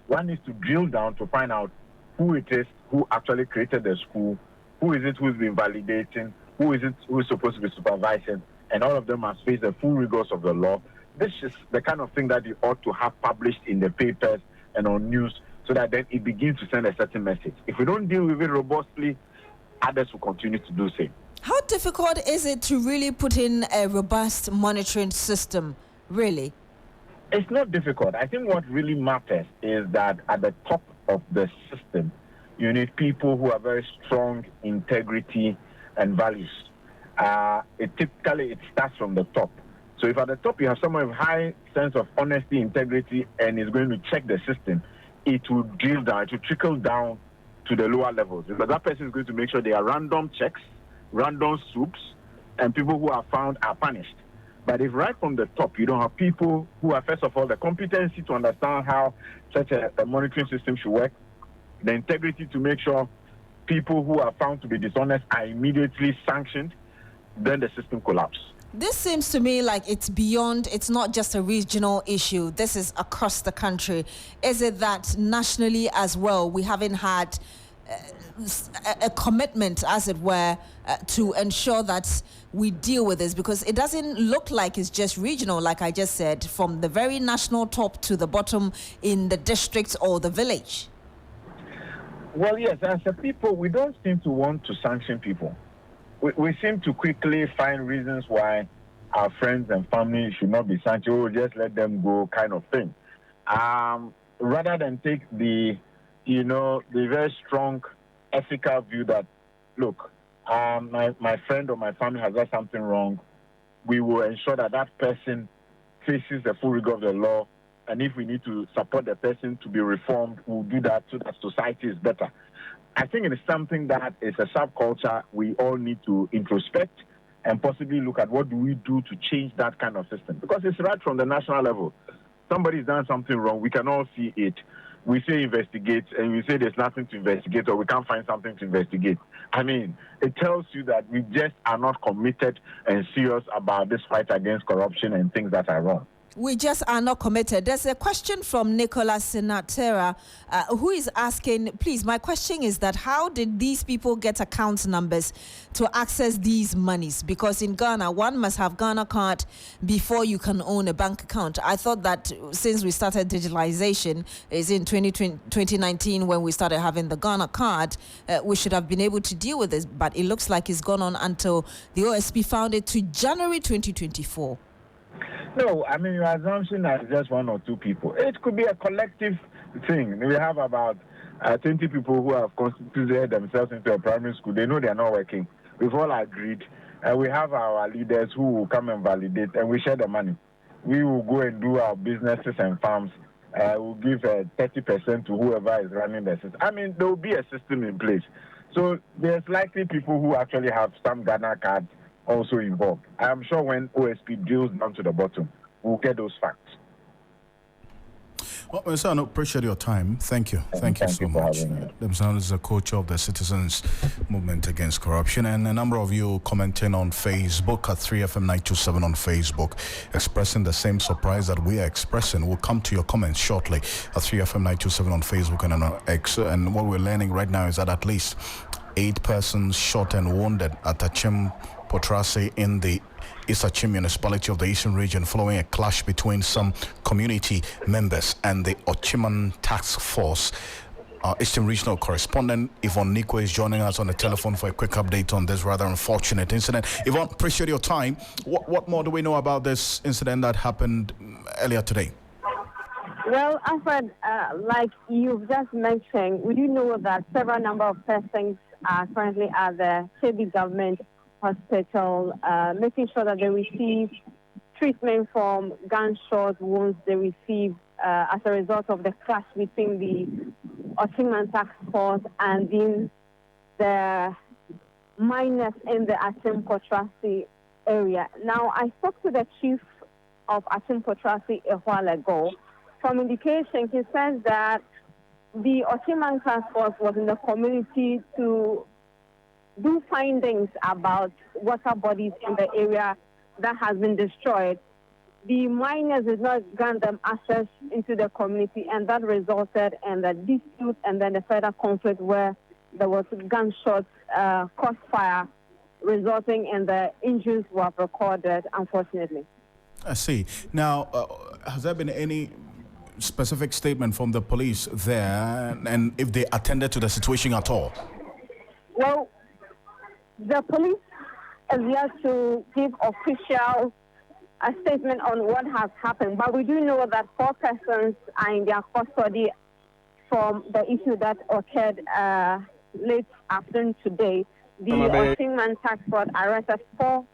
One needs to drill down to find out who it is who actually created the school, who is it who's been validating, who is it who is supposed to be supervising, and all of them must face the full rigors of the law. This is the kind of thing that you ought to have published in the papers and on news, so that then it begins to send a certain message. If we don't deal with it robustly, others will continue to do the same. How difficult is it to really put in a robust monitoring system, really? It's not difficult. I think what really matters is that at the top of the system, you need people who are very strong integrity and values. Typically, it starts from the top. So if at the top you have someone with high sense of honesty, integrity, and is going to check the system, it will drill down, it will trickle down to the lower levels. Because that person is going to make sure there are random checks, random swoops, and people who are found are punished. But if right from the top you don't have people who are, first of all, the competency to understand how such a monitoring system should work, the integrity to make sure people who are found to be dishonest are immediately sanctioned, then the system collapses. This seems to me like it's beyond, it's not just a regional issue. This is across the country. Is it that nationally as well, we haven't had a commitment, as it were, to ensure that we deal with this? Because it doesn't look like it's just regional, like I just said, from the very national top to the bottom in the district or the village. Well, yes, as a people, we don't seem to want to sanction people. We seem to quickly find reasons why our friends and family should not be sanctioned. We'll just let them go, kind of thing. Rather than take the very strong ethical view that, look, my friend or my family has done something wrong, we will ensure that that person faces the full rigor of the law. And if we need to support the person to be reformed, we'll do that so that society is better. I think it is something that is a subculture we all need to introspect and possibly look at what do we do to change that kind of system. Because it's right from the national level. Somebody's done something wrong. We can all see it. We say investigate, and we say there's nothing to investigate, or we can't find something to investigate. I mean, it tells you that we just are not committed and serious about this fight against corruption and things that are wrong. We just are not committed. There's a question from Nicholas Sinatera who is asking, please, my question is that how did these people get account numbers to access these monies? Because in Ghana, one must have Ghana card before you can own a bank account. I thought that since we started digitalization, is in 2019 when we started having the Ghana card, we should have been able to deal with this. But it looks like it's gone on until the OSP found it to January 2024. No, I mean, your assumption is just one or two people. It could be a collective thing. We have about 20 people who have constituted themselves into a primary school. They know they're not working. We've all agreed. We have our leaders who will come and validate, and we share the money. We will go and do our businesses and farms. We'll give 30% to whoever is running the system. I mean, there will be a system in place. So there's likely people who actually have some Ghana cards also involved. I'm sure when OSP drills down to the bottom, we'll get those facts. Well, Mr. I appreciate your time. Thank you. Thank you so much. Demsan is a coach of the Citizens Movement Against Corruption, and a number of you commenting on Facebook at 3FM927 on Facebook, expressing the same surprise that we are expressing. We'll come to your comments shortly at 3FM927 on Facebook and on X. And what we're learning right now is that at least 8 persons shot and wounded at Achim Potrasi in the East Achim municipality of the Eastern region following a clash between some community members and the Ochiman Task Force. Our Eastern regional correspondent Yvonne Nikwe is joining us on the telephone for a quick update on this rather unfortunate incident. Yvonne, appreciate your time. What more do we know about this incident that happened earlier today? Well, Alfred, like you've just mentioned, we do know that several number of persons are currently at the Kebbi government hospital, making sure that they receive treatment from gunshot wounds they received as a result of the clash between the Ottoman Task Force and the miners in the Achim Potrasi area. Now, I spoke to the chief of Achim Potrasi a while ago. From indication, he says that the Ottoman Task Force was in the community to do findings about water bodies in the area that has been destroyed. The miners did not grant them access into the community, and that resulted in the dispute and then the further conflict where there was gunshots, crossfire, resulting in the injuries were recorded, unfortunately. I see. Now, has there been any specific statement from the police there, and if they attended to the situation at all? Well, the police is yet to give official statement on what has happened, but we do know that 4 persons are in their custody from the issue that occurred late afternoon today. The Ottoman Task Force arrested 4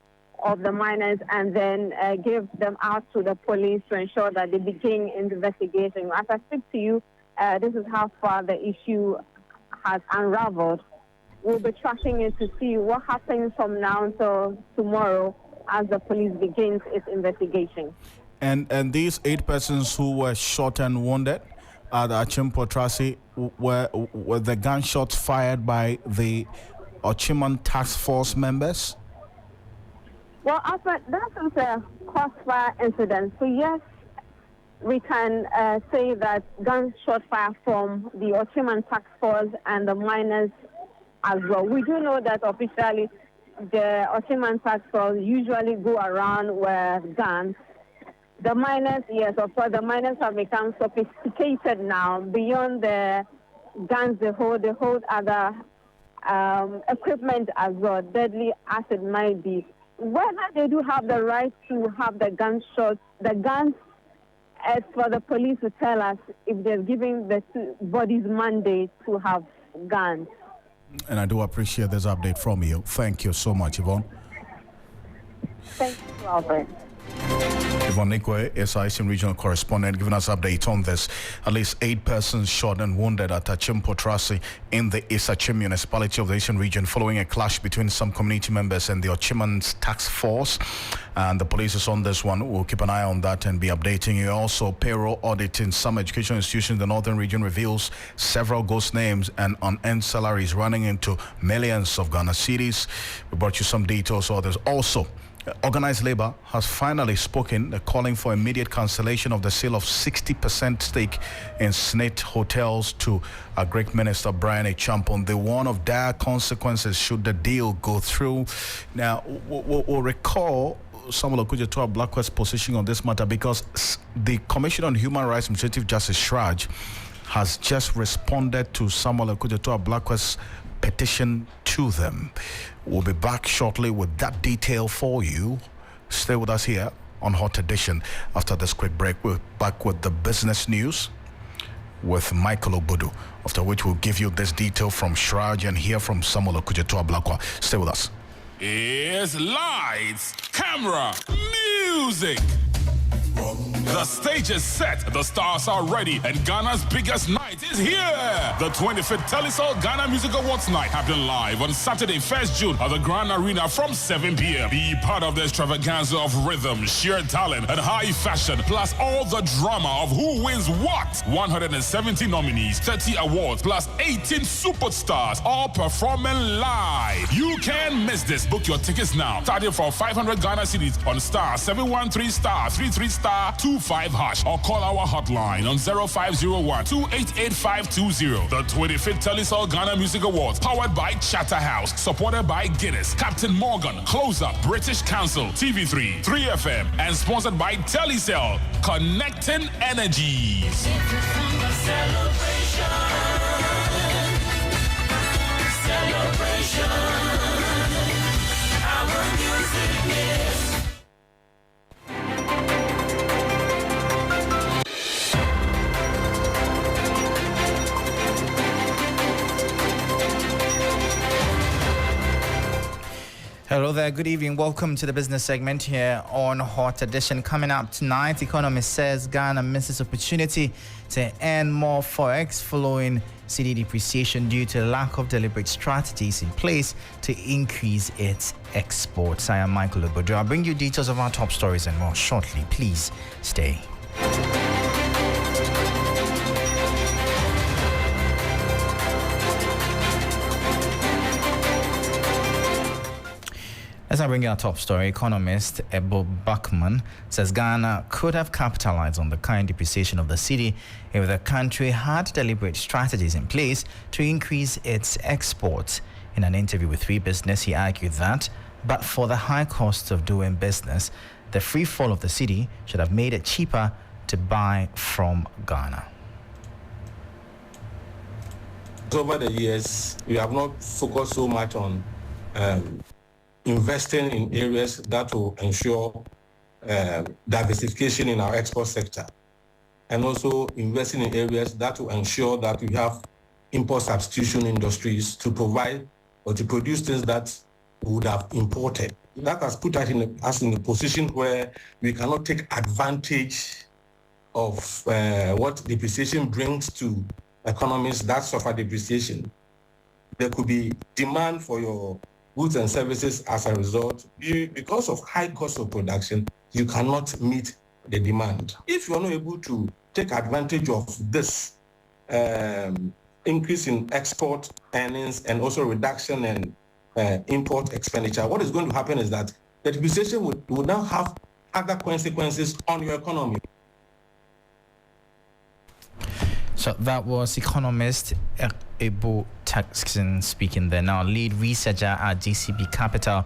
of the miners and then gave them out to the police to ensure that they begin investigation. As I speak to you, this is how far the issue has unraveled. We'll be tracking it to see what happens from now until tomorrow as the police begins its investigation. And these 8 persons who were shot and wounded at Achim Potrasi, were the gunshots fired by the Ochiman Task Force members? Well, Alfred, that was a crossfire incident. So yes, we can say that gunshot fire from the Ottoman Task Force and the miners as well. We do know that officially the Ottoman Task Force usually go around with guns. The miners, yes, of course, the miners have become sophisticated now. Beyond the guns they hold other equipment as well, deadly as it might be. Whether they do have the right to have the gunshots, the guns, as for the police to tell us if they're giving the bodies mandate to have guns. And I do appreciate this update from you. Thank you so much, Yvonne. Thank you, Alfred. Yvonne Nikwe is our Eastern Regional Correspondent, giving us updates on this. At least 8 persons shot and wounded at Achim Potrasi in the East Achim municipality of the Eastern region following a clash between some community members and the Ochiman's Task Force. And the police is on this one. We'll keep an eye on that and be updating you. Also, payroll audit in some education institutions in the Northern region reveals several ghost names and unearned salaries running into millions of Ghana cedis. We brought you some details. So there's also Organized labor has finally spoken, calling for immediate cancellation of the sale of 60% stake in SNIT hotels to Greek Minister Brian Champon. They warn of dire consequences should the deal go through. Now, we'll recall Samuel Okudzeto Blackwell's position on this matter because the Commission on Human Rights Administrative Justice Shraj has just responded to Samuel Okudzeto Blackwell's petition to them. We'll be back shortly with that detail for you. Stay with us here on Hot Edition. After this quick break, we're back with the business news with Michael Obudu, after which we'll give you this detail from Shraj and hear from Samuel Okudzeto Blackwell. Stay with us. Is lights, camera, music. The stage is set, the stars are ready, and Ghana's biggest night is here. The 25th Telecel Ghana Music Awards night happening live on Saturday, 1st June at the Grand Arena from 7 p.m. Be part of the extravaganza of rhythm, sheer talent, and high fashion, plus all the drama of who wins what. 170 nominees, 30 awards, plus 18 superstars, all performing live. You can't miss this. Book your tickets now. Starting from 500 Ghana cedis on *713*33*25# or call our hotline on 0501-288-520. The 25th Telecel Ghana Music Awards, powered by Chatterhouse, supported by Guinness, Captain Morgan, Close Up, British Council, TV3, 3FM, and sponsored by Telecel, connecting energies. Celebration. Our music is. Hello there, good evening. Welcome to the business segment here on Hot Edition. Coming up tonight, Economist says Ghana misses opportunity to earn more forex following cedi depreciation due to lack of deliberate strategies in place to increase its exports. I am Michael Obudu. I'll bring you details of our top stories and more shortly. Please stay. As I bring you our top story, economist Ebo Bachman says Ghana could have capitalized on the current depreciation of the cedi if the country had deliberate strategies in place to increase its exports. In an interview with Free Business, he argued that, but for the high cost of doing business, the free fall of the cedi should have made it cheaper to buy from Ghana. Over the years, we have not focused so much on investing in areas that will ensure diversification in our export sector, and also investing in areas that will ensure that we have import substitution industries to provide or to produce things that we would have imported. That has put us in a position where we cannot take advantage of what depreciation brings to economies that suffer depreciation. There could be demand for your goods and services as a result. Because of high cost of production, you cannot meet the demand. If you are not able to take advantage of this increase in export earnings and also reduction in import expenditure, what is going to happen is that the depreciation would now have other consequences on your economy. So that was economist Ebo Taxon speaking there. Now, lead researcher at GCB Capital,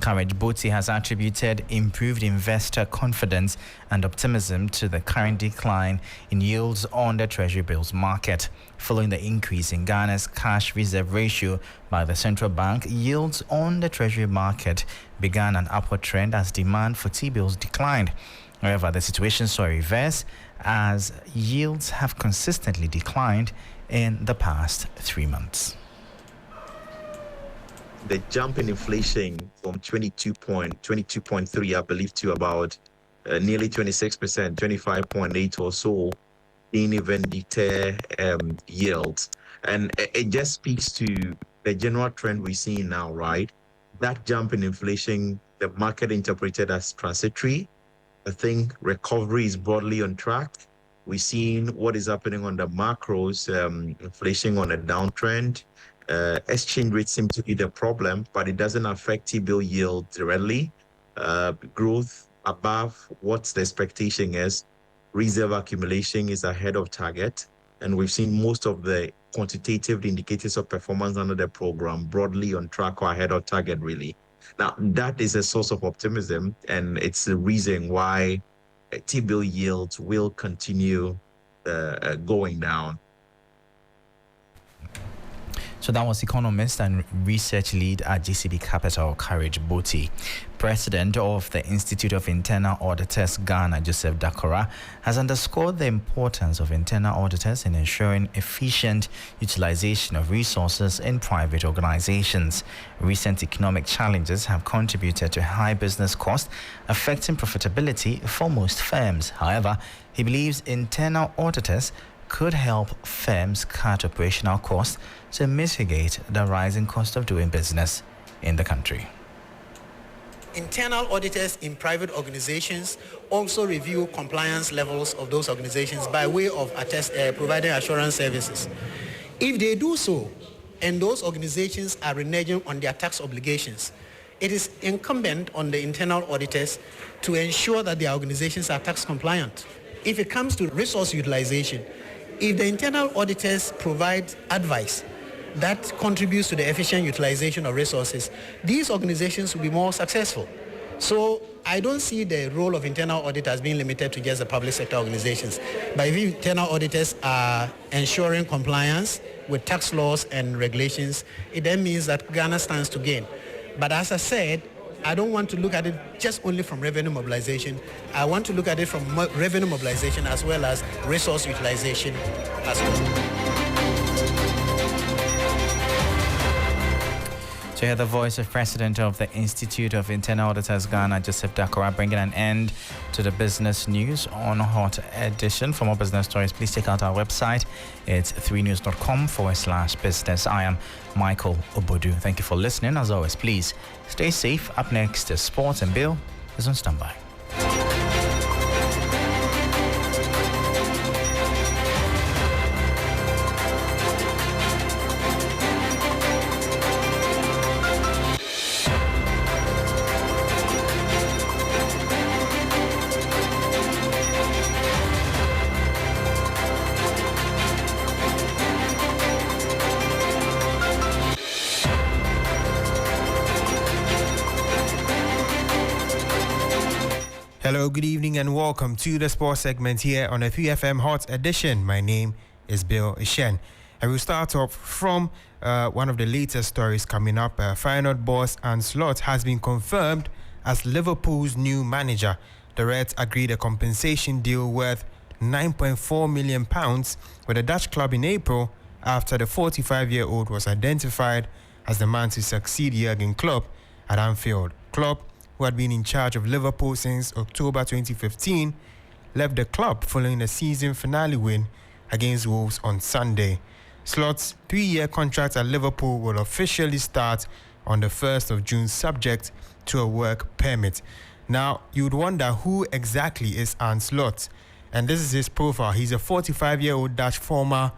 Courage Boti, has attributed improved investor confidence and optimism to the current decline in yields on the Treasury bills market. Following the increase in Ghana's cash reserve ratio by the central bank, yields on the Treasury market began an upward trend as demand for T-bills declined. However, the situation saw a reverse as yields have consistently declined in the past 3 months. The jump in inflation from 22.3, I believe, to about nearly 26%, 25.8 or so, didn't even deter yields. And it just speaks to the general trend we're seeing now, right? That jump in inflation, the market interpreted as transitory. I think recovery is broadly on track. We're seeing what is happening on the macros, inflation on a downtrend. Exchange rates seem to be the problem, but it doesn't affect T-bill yield directly. growth above what the expectation is. Reserve accumulation is ahead of target, and we've seen most of the quantitative indicators of performance under the program broadly on track or ahead of target, really. Now, that is a source of optimism, and it's the reason why T-bill yields will continue going down. So that was economist and research lead at GCB Capital, Courage Boti. President of the Institute of Internal Auditors, Ghana, Joseph Dakora, has underscored the importance of internal auditors in ensuring efficient utilization of resources in private organizations. Recent economic challenges have contributed to high business costs, affecting profitability for most firms. However, he believes internal auditors could help firms cut operational costs to mitigate the rising cost of doing business in the country. Internal auditors in private organizations also review compliance levels of those organizations by way of providing assurance services. If they do so, and those organizations are reneging on their tax obligations, it is incumbent on the internal auditors to ensure that their organizations are tax compliant. If it comes to resource utilization, if the internal auditors provide advice that contributes to the efficient utilization of resources, these organizations will be more successful. So I don't see the role of internal auditors being limited to just the public sector organizations. But if internal auditors are ensuring compliance with tax laws and regulations, it then means that Ghana stands to gain. But as I said, I don't want to look at it just only from revenue mobilization. I want to look at it from revenue mobilization as well as resource utilization as well. To hear the voice of President of the Institute of Internal Auditors, Ghana, Joseph Dakora, bringing an end to the business news on Hot Edition. For more business stories, please check out our website. It's 3news.com/business. I am Michael Obodu. Thank you for listening. As always, please stay safe. Up next is Sports, and Bill is on standby. Hello, good evening and welcome to the sports segment here on a 3FM Hot Edition. My name is Bill Ishen. And we'll start off from one of the latest stories coming up. Feyenoord boss Arne Slot has been confirmed as Liverpool's new manager. The Reds agreed a compensation deal worth £9.4 million with the Dutch club in April after the 45-year-old was identified as the man to succeed Jurgen Klopp at Anfield. Klopp, who had been in charge of Liverpool since October 2015, left the club following the season finale win against Wolves on Sunday. Slot's 3-year contract at Liverpool will officially start on the 1st of June, subject to a work permit. Now, you would wonder who exactly is Arne Slot, and this is his profile. He's a 45-year-old Dutch former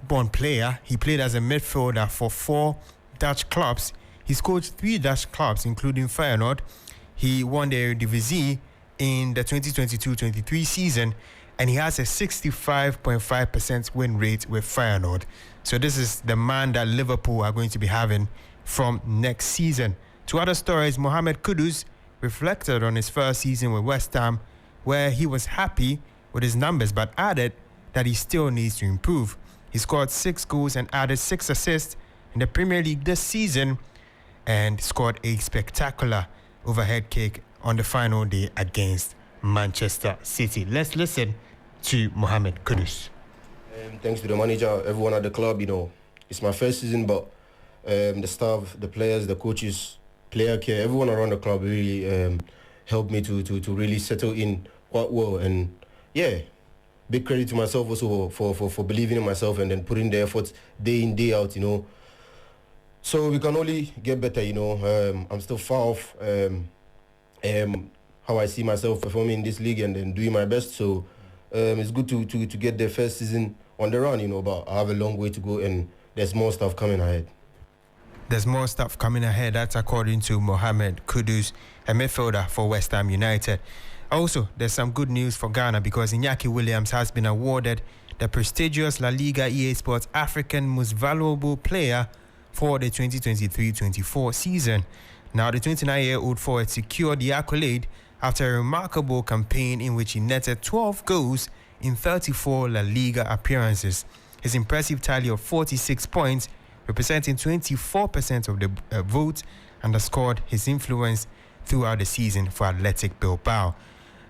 born player. He played as a midfielder for 4 Dutch clubs. He's coached 3 Dutch clubs, including Feyenoord. He won the Eredivisie in the 2022-23 season, and he has a 65.5% win rate with Feyenoord. So this is the man that Liverpool are going to be having from next season. To other stories, Mohamed Kudus reflected on his first season with West Ham, where he was happy with his numbers, but added that he still needs to improve. He scored 6 goals and added 6 assists in the Premier League this season, and scored a spectacular overhead kick on the final day against Manchester City. Let's listen to Mohamed Kudus. Thanks to the manager, everyone at the club. It's my first season, but the staff, the players, the coaches, player care, everyone around the club really helped me to really settle in quite well. And yeah, big credit to myself also for believing in myself and then putting the effort day in, day out, So we can only get better, I'm still far off how I see myself performing in this league and then doing my best. So it's good to get the first season on the run, but I have a long way to go and there's more stuff coming ahead. There's more stuff coming ahead. That's according to Mohamed Kudus, a midfielder for West Ham United. Also, there's some good news for Ghana because Iñaki Williams has been awarded the prestigious La Liga EA Sports African Most Valuable Player for the 2023-24 season. Now, the 29-year-old forward secured the accolade after a remarkable campaign in which he netted 12 goals in 34 La Liga appearances. His impressive tally of 46 points, representing 24% of the vote, underscored his influence throughout the season for Athletic Bilbao.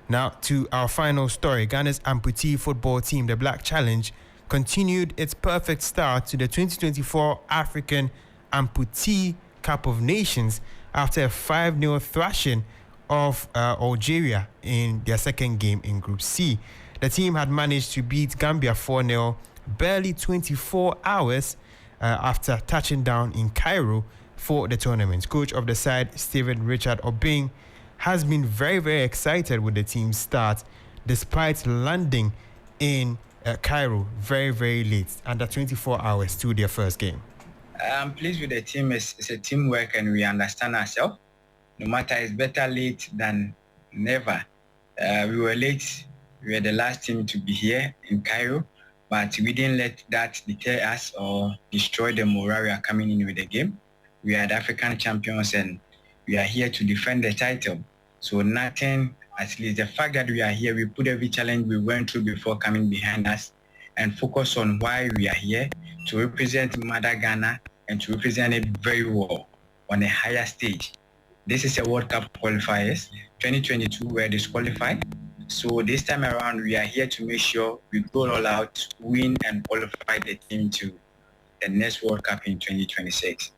Now, to our final story, Ghana's amputee football team, the Black Challenge, continued its perfect start to the 2024 African Amputee Cup of Nations after a 5-0 thrashing of Algeria in their second game in Group C. The team had managed to beat Gambia 4-0 barely 24 hours after touching down in Cairo for the tournament. Coach of the side, Stephen Richard Obeng, has been very, very excited with the team's start despite landing in Cairo very, very late, under 24 hours to their first game. I'm pleased with the team. It's a teamwork and we understand ourselves. No matter, it's better late than never. We were late. We were the last team to be here in Cairo, but we didn't let that deter us or destroy the morale we are coming in with the game. We are the African champions and we are here to defend the title. So nothing, at least the fact that we are here, we put every challenge we went through before coming behind us and focus on why we are here, to represent Mother Ghana and to represent it very well on a higher stage. This is a World Cup qualifiers. 2022 we were disqualified. So this time around we are here to make sure we go all out, win and qualify the team to the next World Cup in 2026.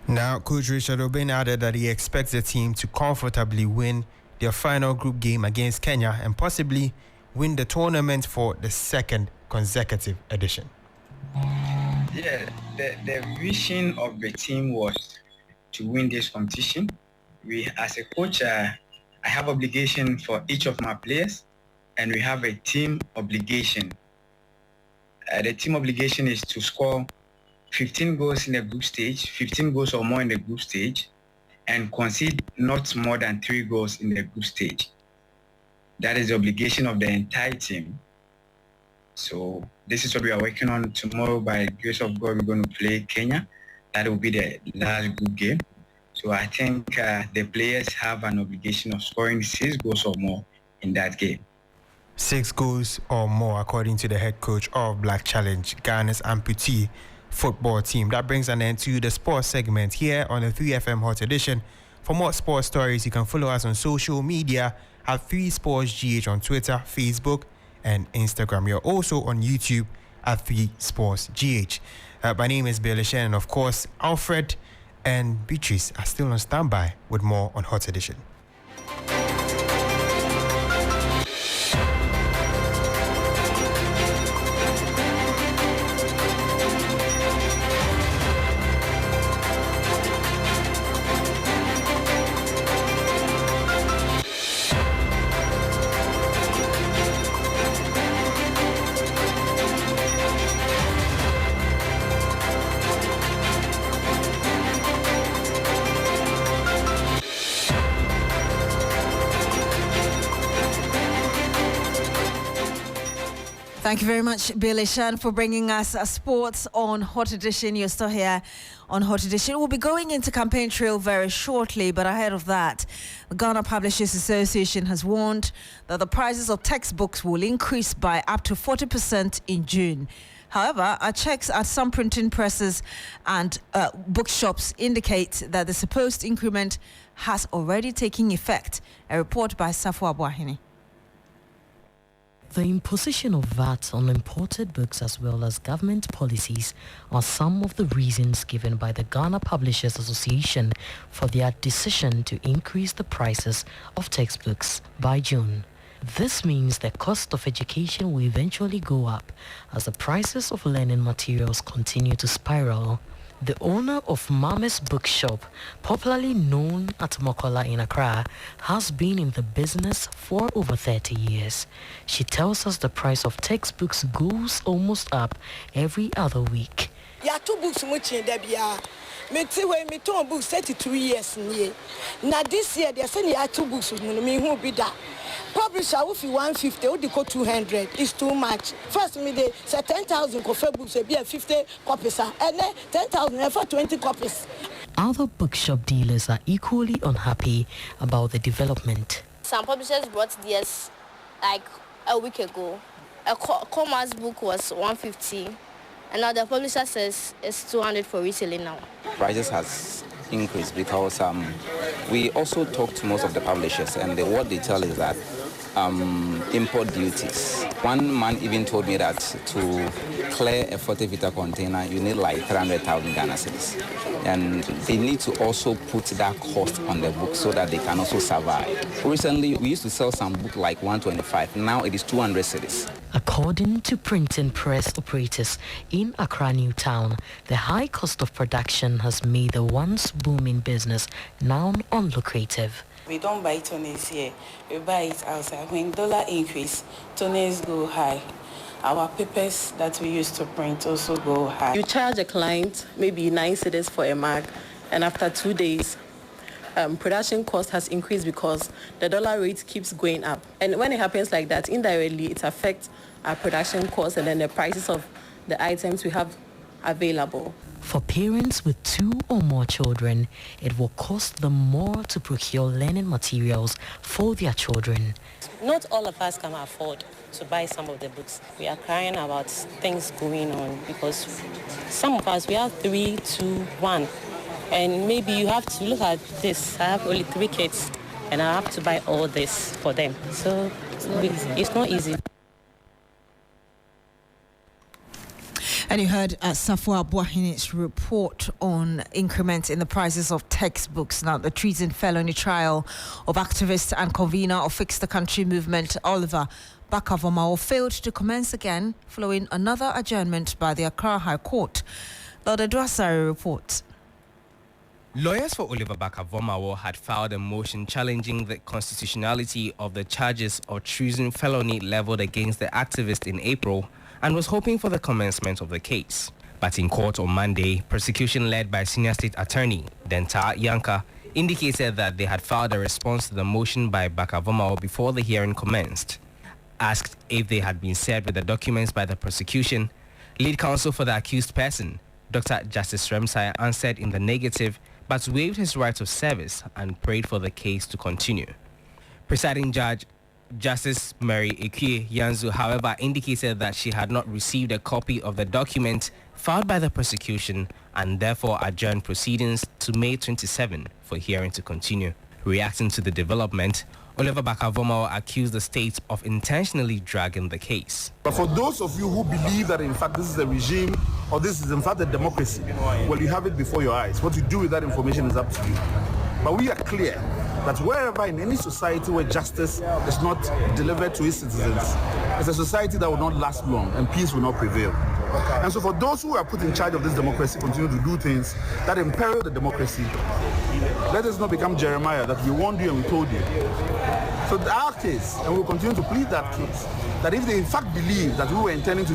Now, Coach Richard Obeng added that he expects the team to comfortably win their final group game against Kenya and possibly win the tournament for the second consecutive edition. Yeah, the vision of the team was to win this competition. We, as a coach, I have obligation for each of my players, and we have a team obligation. The team obligation is to score 15 goals in the group stage, 15 goals or more in the group stage, and concede not more than 3 goals in the group stage. That is the obligation of the entire team. So this is what we are working on. Tomorrow, by the grace of God, we're going to play Kenya. That will be the last group game. So I think the players have an obligation of scoring 6 goals or more in that game. 6 goals or more, according to the head coach of Black Challenge, Ghana's amputee football team. That brings an end to the sports segment here on the 3FM Hot Edition. For more sports stories, you can follow us on social media at 3SportsGH on Twitter, Facebook, and Instagram. You're also on YouTube at 3SportsGH. My name is Beatrice, and of course, Alfred and Beatrice are still on standby with more on Hot Edition. Thank you very much, Billy Shan, for bringing us sports on Hot Edition. You're still here on Hot Edition. We'll be going into campaign trail very shortly, but ahead of that, the Ghana Publishers Association has warned that the prices of textbooks will increase by up to 40% in June. However, our checks at some printing presses and bookshops indicate that the supposed increment has already taken effect. A report by Safo Abuahini. The imposition of VAT on imported books as well as government policies are some of the reasons given by the Ghana Publishers Association for their decision to increase the prices of textbooks by June. This means the cost of education will eventually go up as the prices of learning materials continue to spiral. The owner of Mama's Bookshop, popularly known at Mokola in Accra, has been in the business for over 30 years. She tells us the price of textbooks goes almost up every other week. Me too way me ton books 32 years near. Now this year they send you 2 books with me who be that. Publisher will fee 150 or the 200 is too much. First me they say 10,000 coffee books be 50 copies and then 10,000 for 20 copies. Other bookshop dealers are equally unhappy about the development. Some publishers brought theirs like a week ago. A commerce book was 150, and now the publisher says it's 200 for retailing now. Prices has increased because we also talk to most of the publishers, and what they tell is that import duties. One man even told me that to clear a 40-liter container, you need like 300,000 Ghana cedis. And they need to also put that cost on the book so that they can also survive. Recently, we used to sell some book like 125. Now it is 200 cedis. According to print and press operators in Accra New Town, the high cost of production has made the once booming business now unlucrative. We don't buy tonnes here, we buy it outside. When dollar increase, tonnes go high. Our papers that we used to print also go high. You charge a client maybe 9 cedis for a mark, and after 2 days, production cost has increased because the dollar rate keeps going up. And when it happens like that, indirectly it affects our production costs and then the prices of the items we have available. For parents with 2 or more children, it will cost them more to procure learning materials for their children. Not all of us can afford to buy some of the books. We are crying about things going on because some of us, we have 3, 2, 1. And maybe you have to look at this. I have only 3 kids and I have to buy all this for them. So it's not easy. And you heard Safwa Boahini's report on increment in the prices of textbooks. Now, the treason felony trial of activist and convener of Fix the Country movement, Oliver Bakavomao, failed to commence again following another adjournment by the Accra High Court. Lord Edwasari reports. Lawyers for Oliver Bakavomao had filed a motion challenging the constitutionality of the charges of treason felony leveled against the activist in April, and was hoping for the commencement of the case. But in court on Monday, prosecution led by Senior State Attorney Denta Yanka indicated that they had filed a response to the motion by Bakavomao before the hearing commenced. Asked if they had been served with the documents by the prosecution, lead counsel for the accused person, Dr. Justice Remsai, answered in the negative but waived his right of service and prayed for the case to continue. Presiding Judge Justice Mary Ekwe Yanzu, however, indicated that she had not received a copy of the document filed by the prosecution and therefore adjourned proceedings to May 27 for hearing to continue. Reacting to the development, Oliver Bakavomao accused the state of intentionally dragging the case. But for those of you who believe that in fact this is a regime or this is in fact a democracy, well, you have it before your eyes. What you do with that information is up to you. But we are clear that wherever in any society where justice is not delivered to its citizens, it's a society that will not last long and peace will not prevail. And so for those who are put in charge of this democracy continue to do things that imperil the democracy, let us not become Jeremiah that we warned you and we told you. So our case, and we'll continue to plead that case, that if they in fact believe that we were intending to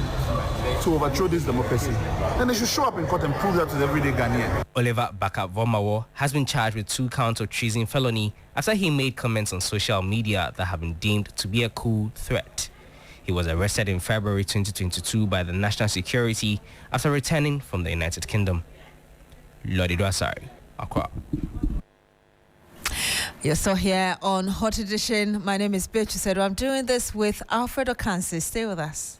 overthrow this democracy, then they should show up in court and prove that to the everyday Ghanaian. Oliver Bakavomao has been charged with 2 counts of treason felony after he made comments on social media that have been deemed to be a coup threat. He was arrested in February 2022 by the National Security after returning from the United Kingdom. Lodi Dwasari, Accra. You're still here on Hot Edition. My name is Beatrice. I'm doing this with Alfred Ocansey. Stay with us.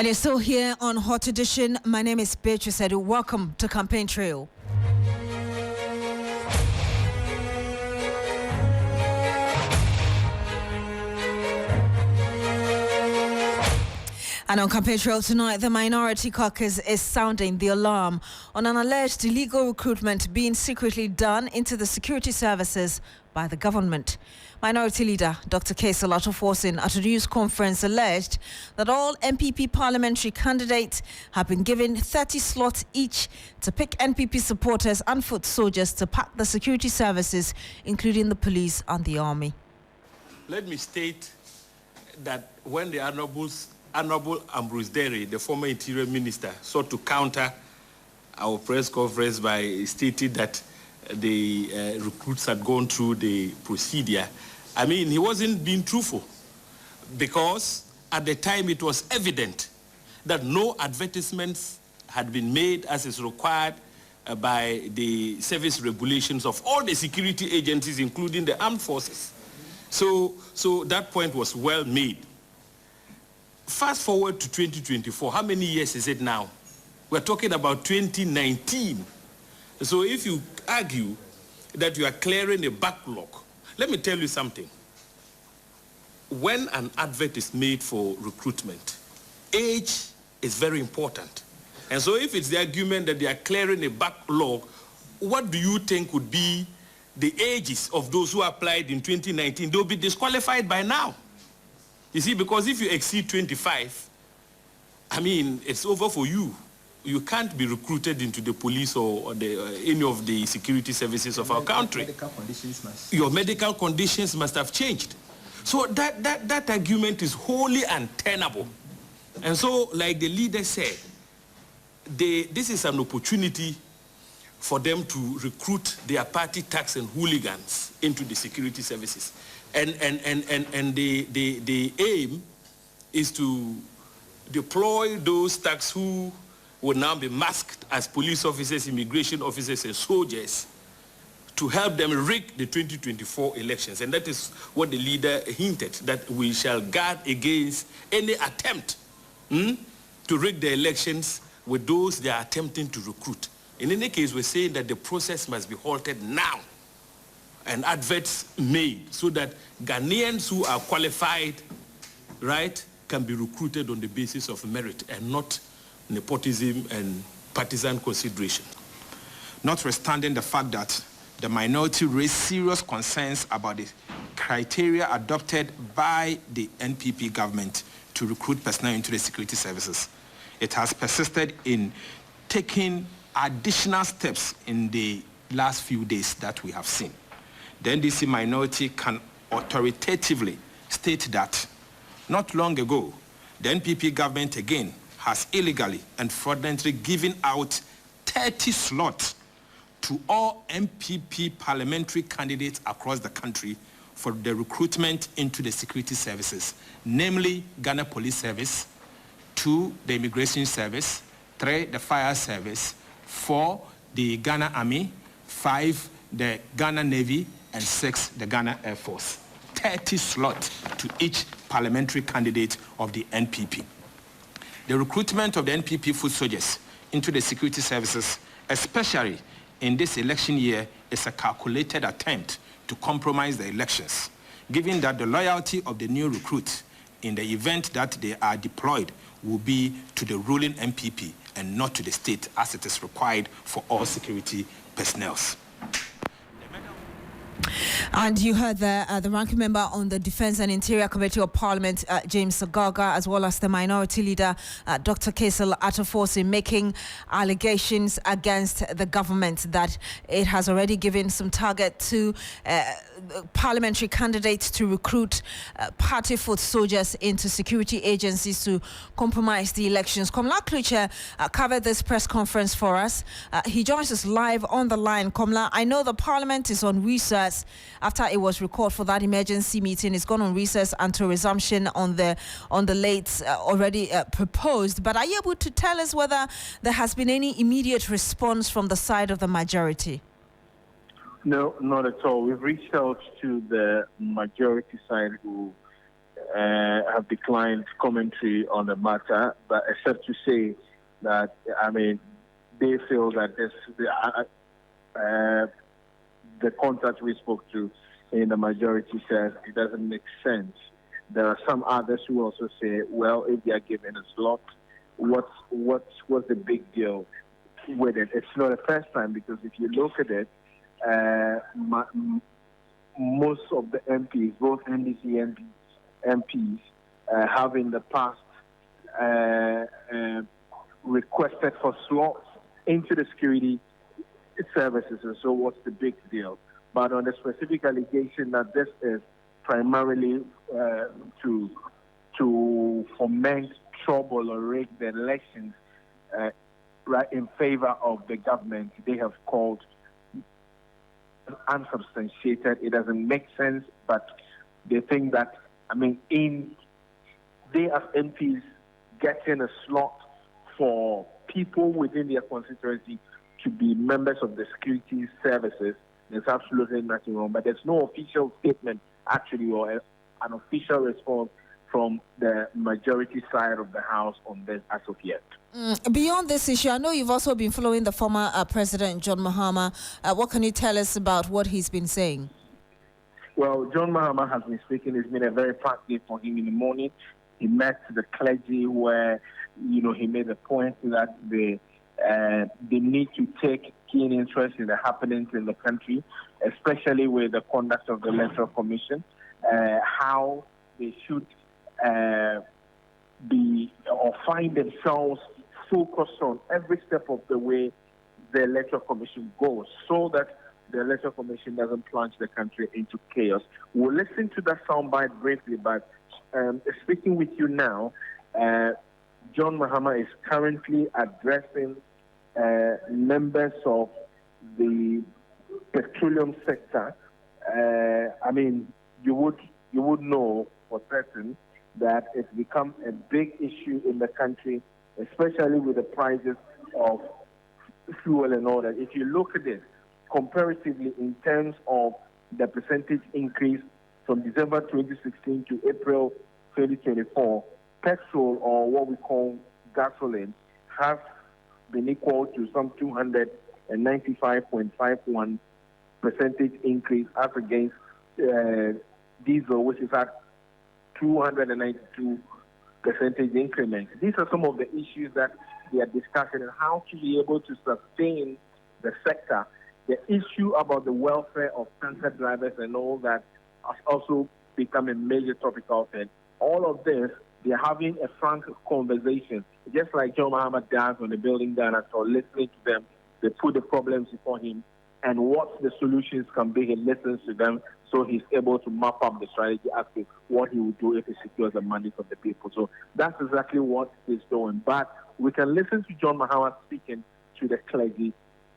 And you're still here on Hot Edition. My name is Beatrice. Welcome to Campaign Trail. And on Campaign Trail tonight, the Minority Caucus is sounding the alarm on an alleged illegal recruitment being secretly done into the security services by the government. Minority Leader Dr. Kaisel Atoforsin at a news conference alleged that all NPP parliamentary candidates have been given 30 slots each to pick NPP supporters and foot soldiers to pack the security services, including the police and the army. Let me state that when the Honorable Ambrose Derry, the former Interior Minister, sought to counter our press conference by stating that the recruits had gone through the procedure, I mean, he wasn't being truthful, because at the time it was evident that no advertisements had been made as is required by the service regulations of all the security agencies, including the armed forces. So that point was well made. Fast forward to 2024, how many years is it now? We're talking about 2019. So if you argue that you are clearing a backlog, let me tell you something. When an advert is made for recruitment, age is very important. And so if it's the argument that they are clearing a backlog, what do you think would be the ages of those who applied in 2019? They'll be disqualified by now. You see, because if you exceed 25, I mean, it's over for you. You can't be recruited into the police or any of the security services of our country. Your medical conditions must have changed. So that argument is wholly untenable. And so, like the leader said, this is an opportunity for them to recruit their party thugs and hooligans into the security services. And the aim is to deploy those thugs who will now be masked as police officers, immigration officers, and soldiers to help them rig the 2024 elections. And that is what the leader hinted, that we shall guard against any attempt to rig the elections with those they are attempting to recruit. In any case, we're saying that the process must be halted now and adverts made so that Ghanaians who are qualified, right, can be recruited on the basis of merit and not nepotism and partisan consideration. Notwithstanding the fact that the minority raised serious concerns about the criteria adopted by the NPP government to recruit personnel into the security services, it has persisted in taking additional steps in the last few days that we have seen. The NDC minority can authoritatively state that not long ago, the NPP government again has illegally and fraudulently given out 30 slots to all NPP parliamentary candidates across the country for the recruitment into the security services, namely Ghana Police Service, 2, the Immigration Service, 3, the Fire Service, 4, the Ghana Army, 5, the Ghana Navy, and 6, the Ghana Air Force. 30 slots to each parliamentary candidate of the NPP. The recruitment of the NPP foot soldiers into the security services, especially in this election year, is a calculated attempt to compromise the elections, given that the loyalty of the new recruits in the event that they are deployed will be to the ruling NPP and not to the state, as it is required for all security personnel. And you heard the ranking member on the Defense and Interior Committee of Parliament, James Gaga, as well as the Minority Leader, Dr. Kaisel Atoforsin, making allegations against the government that it has already given some target to parliamentary candidates to recruit party foot soldiers into security agencies to compromise the elections. Komla Kluche covered this press conference for us. He joins us live on the line. Komla, I know the Parliament is on recess after it was recalled for that emergency meeting. It's gone on recess until resumption on the late already proposed. But are you able to tell us whether there has been any immediate response from the side of the majority? No, not at all. We've reached out to the majority side who have declined commentary on the matter, but except to say that, I mean, they feel that the contact we spoke to in the majority says it doesn't make sense. There are some others who also say, well, if they are given a slot, what's the big deal with it? It's not the first time, because if you look at it, most of the MPs, both NDC MPs, have in the past requested for slots into the security services, and so what's the big deal? But on the specific allegation that this is primarily to foment trouble or rig the elections right in favor of the government, they have called unsubstantiated. It doesn't make sense, but they think that, I mean, they as MPs getting a slot for people within their constituency to be members of the security services, there's absolutely nothing wrong. But there's no official statement, actually, or an official response from the majority side of the House on this as of yet. Beyond this issue, I know you've also been following the former President, John Mahama. What can you tell us about what he's been saying? Well, John Mahama has been speaking. It's been a very packed day for him in the morning. He met the clergy where, he made a point that they need to take keen interest in the happenings in the country, especially with the conduct of the Electoral Commission, how they should be or find themselves focused on every step of the way the Electoral Commission goes, so that the Electoral Commission doesn't plunge the country into chaos. We'll listen to that soundbite briefly, but speaking with you now, John Mahama is currently addressing members of the petroleum sector. I mean, you would know for certain that it's become a big issue in the country, especially with the prices of fuel and all that. If you look at it comparatively in terms of the percentage increase from December 2016 to April 2024, petrol, or what we call gasoline, has been equal to some 295.51% increase as against diesel, which is at 292% increment. These are some of the issues that they are discussing, and how to be able to sustain the sector. The issue about the welfare of tanker drivers and all that has also become a major topic of it. All of this, they're having a frank conversation, just like John Mahama does on the building Ghana, so listening to them. They put the problems before him, and what the solutions can be, he listens to them, so he's able to map up the strategy as to what he will do if he secures the mandate of the people. So that's exactly what he's doing. But we can listen to John Mahama speaking to the clergy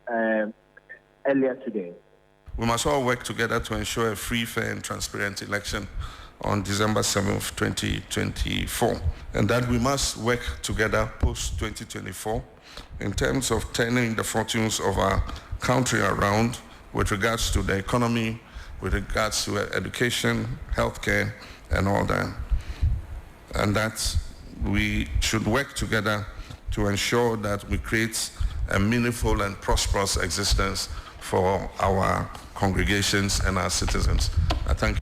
earlier today. We must all work together to ensure a free, fair, and transparent election on December 7th, 2024. And that we must work together post-2024 in terms of turning the fortunes of our country around with regards to the economy, with regards to education, healthcare, and all that. And that we should work together to ensure that we create a meaningful and prosperous existence for our congregations and our citizens. I thank you.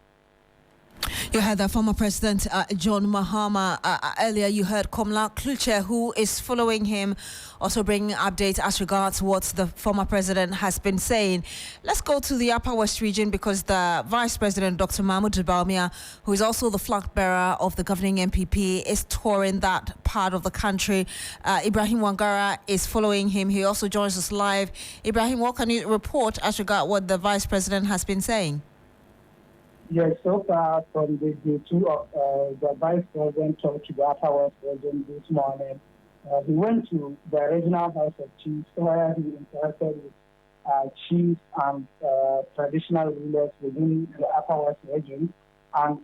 You heard the former President John Mahama. Earlier you heard Komla Kluche, who is following him, also bringing updates as regards what the former president has been saying. Let's go to the Upper West region, because the Vice President, Dr. Mahmoud Baumia, who is also the flag bearer of the governing MPP, is touring that part of the country. Ibrahim Wangara is following him. He also joins us live. Ibrahim, what can you report as regards what the Vice President has been saying? Yes, so far from the two of the Vice President talked to the Upper West region this morning. He went to the regional House of Chiefs, where he interacted with chiefs and traditional rulers within the Upper West region. And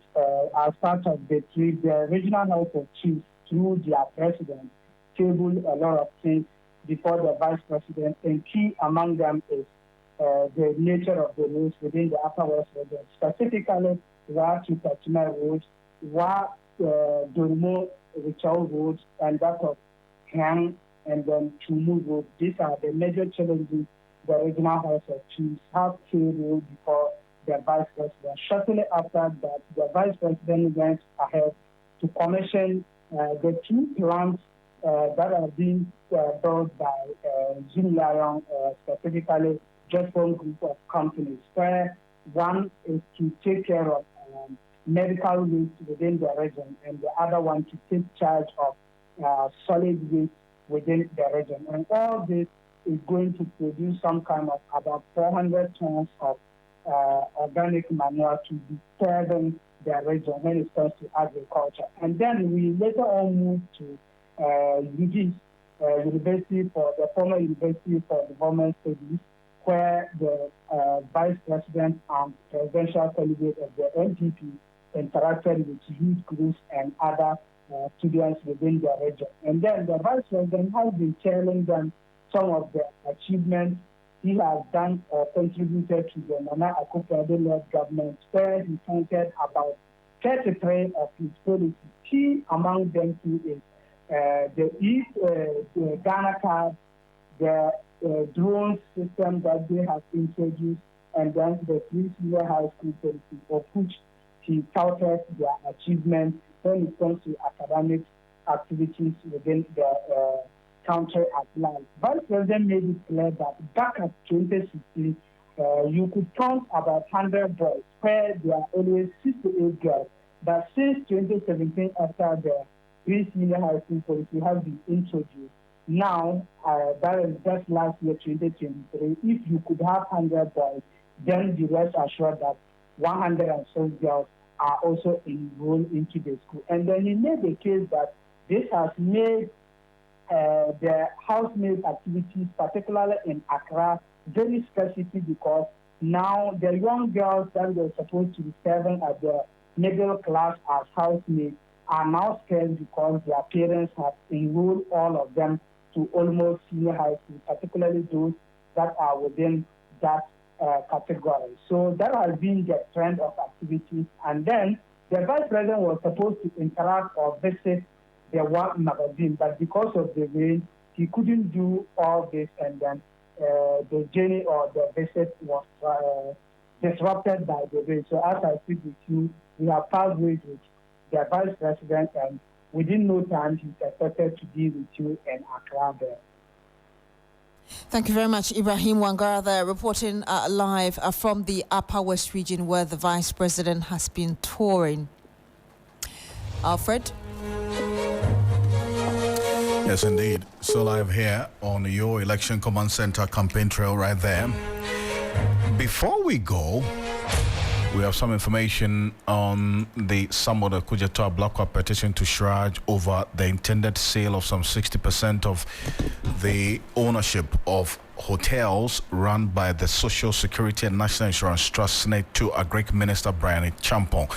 as part of the trip, the regional House of Chiefs, through their president, tabled a lot of things before the Vice President, and key among them is the nature of the roads within the Upper West region, specifically where to Katima Road, where Dorimo Richard Road and that of Hang and then Chumu Road. These are the major challenges the Regional House of Chiefs have failed before the Vice President. Shortly after that, the Vice President went ahead to commission the two plants that are being built by Jim Lion, specifically just one group of companies, where one is to take care of medical waste within the region, and the other one to take charge of solid waste within the region. And all this is going to produce some kind of about 400 tons of organic manure to be fed in the region when it comes to agriculture. And then we later on moved to UG's University for the former University for Development Studies, where the Vice President and presidential candidate of the NPP interacted with youth groups and other students within the region. And then the Vice President has been telling them some of the achievements he has done or contributed to the Nana Akufo-Addo-led government, where he pointed about 33 of his policies. Key among them too is the Ghana card, the drone system that they have introduced, and then the free senior high school policy, of which he touted their achievements when it comes to academic activities within the country at large. Vice President made it clear that back at 2016, you could count about 100 boys, where there are always 6 to 8 girls. But since 2017, after the free senior high school policy has been introduced, now, that is just last year, 2023, if you could have 100 boys, then be rest assured that 106 girls are also enrolled into the school. And then he made the case that this has made the housemaid activities, particularly in Accra, very specific, because now the young girls that were supposed to be serving at the middle class as housemaids are now scared because their parents have enrolled all of them to almost senior high school, particularly those that are within that category. So that has been the trend of activities. And then the Vice President was supposed to interact or visit the One magazine, but because of the rain, he couldn't do all this, and then the journey or the visit was disrupted by the rain. So as I speak with you, we have passed with the Vice President, and within no time, he's expected to be with you in Accra there. Thank you very much, Ibrahim Wangara, there reporting live from the Upper West region where the Vice President has been touring. Alfred? Yes, indeed. So live here on your Election Command Center campaign trail right there. Before we go, we have some information on the Samuel Okudzeto Ablakwa petition to Shraj over the intended sale of some 60% of the ownership of hotels run by the Social Security and National Insurance Trust SNET to Agric Minister Brian Champong.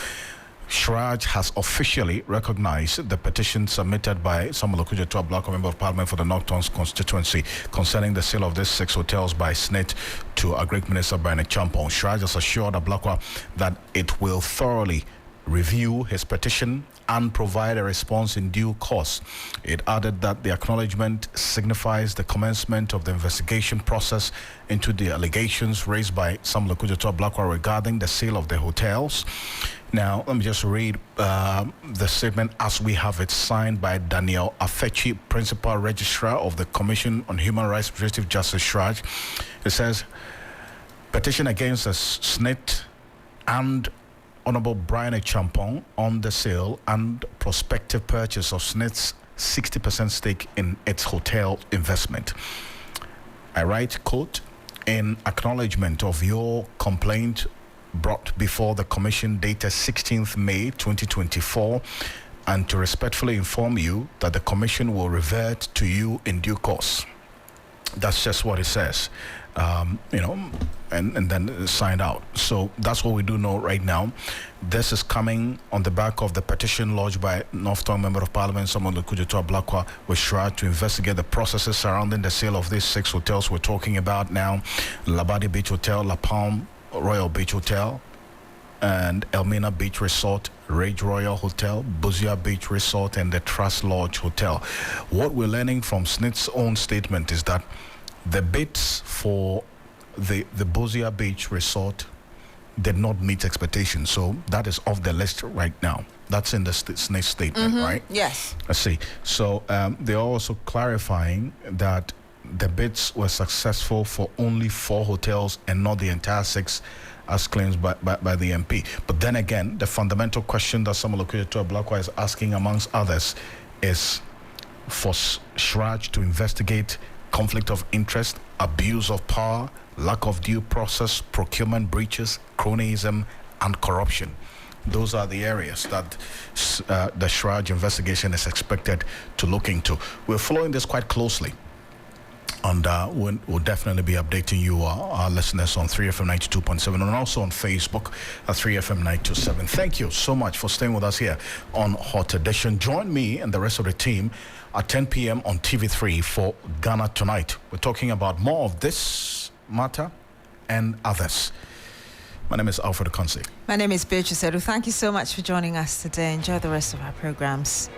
Shraj has officially recognized the petition submitted by Samuel Okudzeto Ablakwa, Member of Parliament for the North-Tons constituency, concerning the sale of these 6 hotels by SNET to Agric Minister Brian Champong. Shraj has assured Ablakwa that it will thoroughly review his petition and provide a response in due course. It added that the acknowledgement signifies the commencement of the investigation process into the allegations raised by Samuel Okudzeto Ablakwa regarding the sale of the hotels. Now, let me just read the statement as we have it, signed by Daniel Afechi, Principal Registrar of the Commission on Human Rights Restorative Justice, Shraj. It says, petition against the SNET and Honorable Brian Champong on the sale and prospective purchase of SNET's 60% stake in its hotel investment. I write, quote, in acknowledgement of your complaint brought before the Commission dated 16th May 2024, and to respectfully inform you that the Commission will revert to you in due course. That's just what it says, and then signed out. So that's what we do know right now. This is coming on the back of the petition lodged by North-Tong Member of Parliament Samuel Okudzeto Ablakwa with Shraj to investigate the processes surrounding the sale of these 6 hotels we're talking about now: Labadi Beach Hotel, La Palm Royal Beach Hotel, and Elmina Beach Resort, Rage Royal Hotel, Buzia Beach Resort, and the Trust Lodge Hotel. What we're learning from SNIT's own statement is that the bids for the Buzia Beach Resort did not meet expectations. So that is off the list right now. That's in the SNIT statement, right? Yes. I see. So they're also clarifying that the bids were successful for only 4 hotels and not the entire 6 as claimed by the MP. But then again, the fundamental question that Samuel Okudzeto Ablakwa is asking, amongst others, is for Shraj to investigate conflict of interest, abuse of power, lack of due process, procurement breaches, cronyism, and corruption. Those are the areas that the Shraj investigation is expected to look into. We're following this quite closely. And we'll definitely be updating you, our listeners, on 3FM 92.7 and also on Facebook at 3FM 927. Thank you so much for staying with us here on Hot Edition. Join me and the rest of the team at 10 p.m. on TV3 for Ghana Tonight. We're talking about more of this matter and others. My name is Alfred Ocansey. My name is Beatrice. Thank you so much for joining us today. Enjoy the rest of our programs.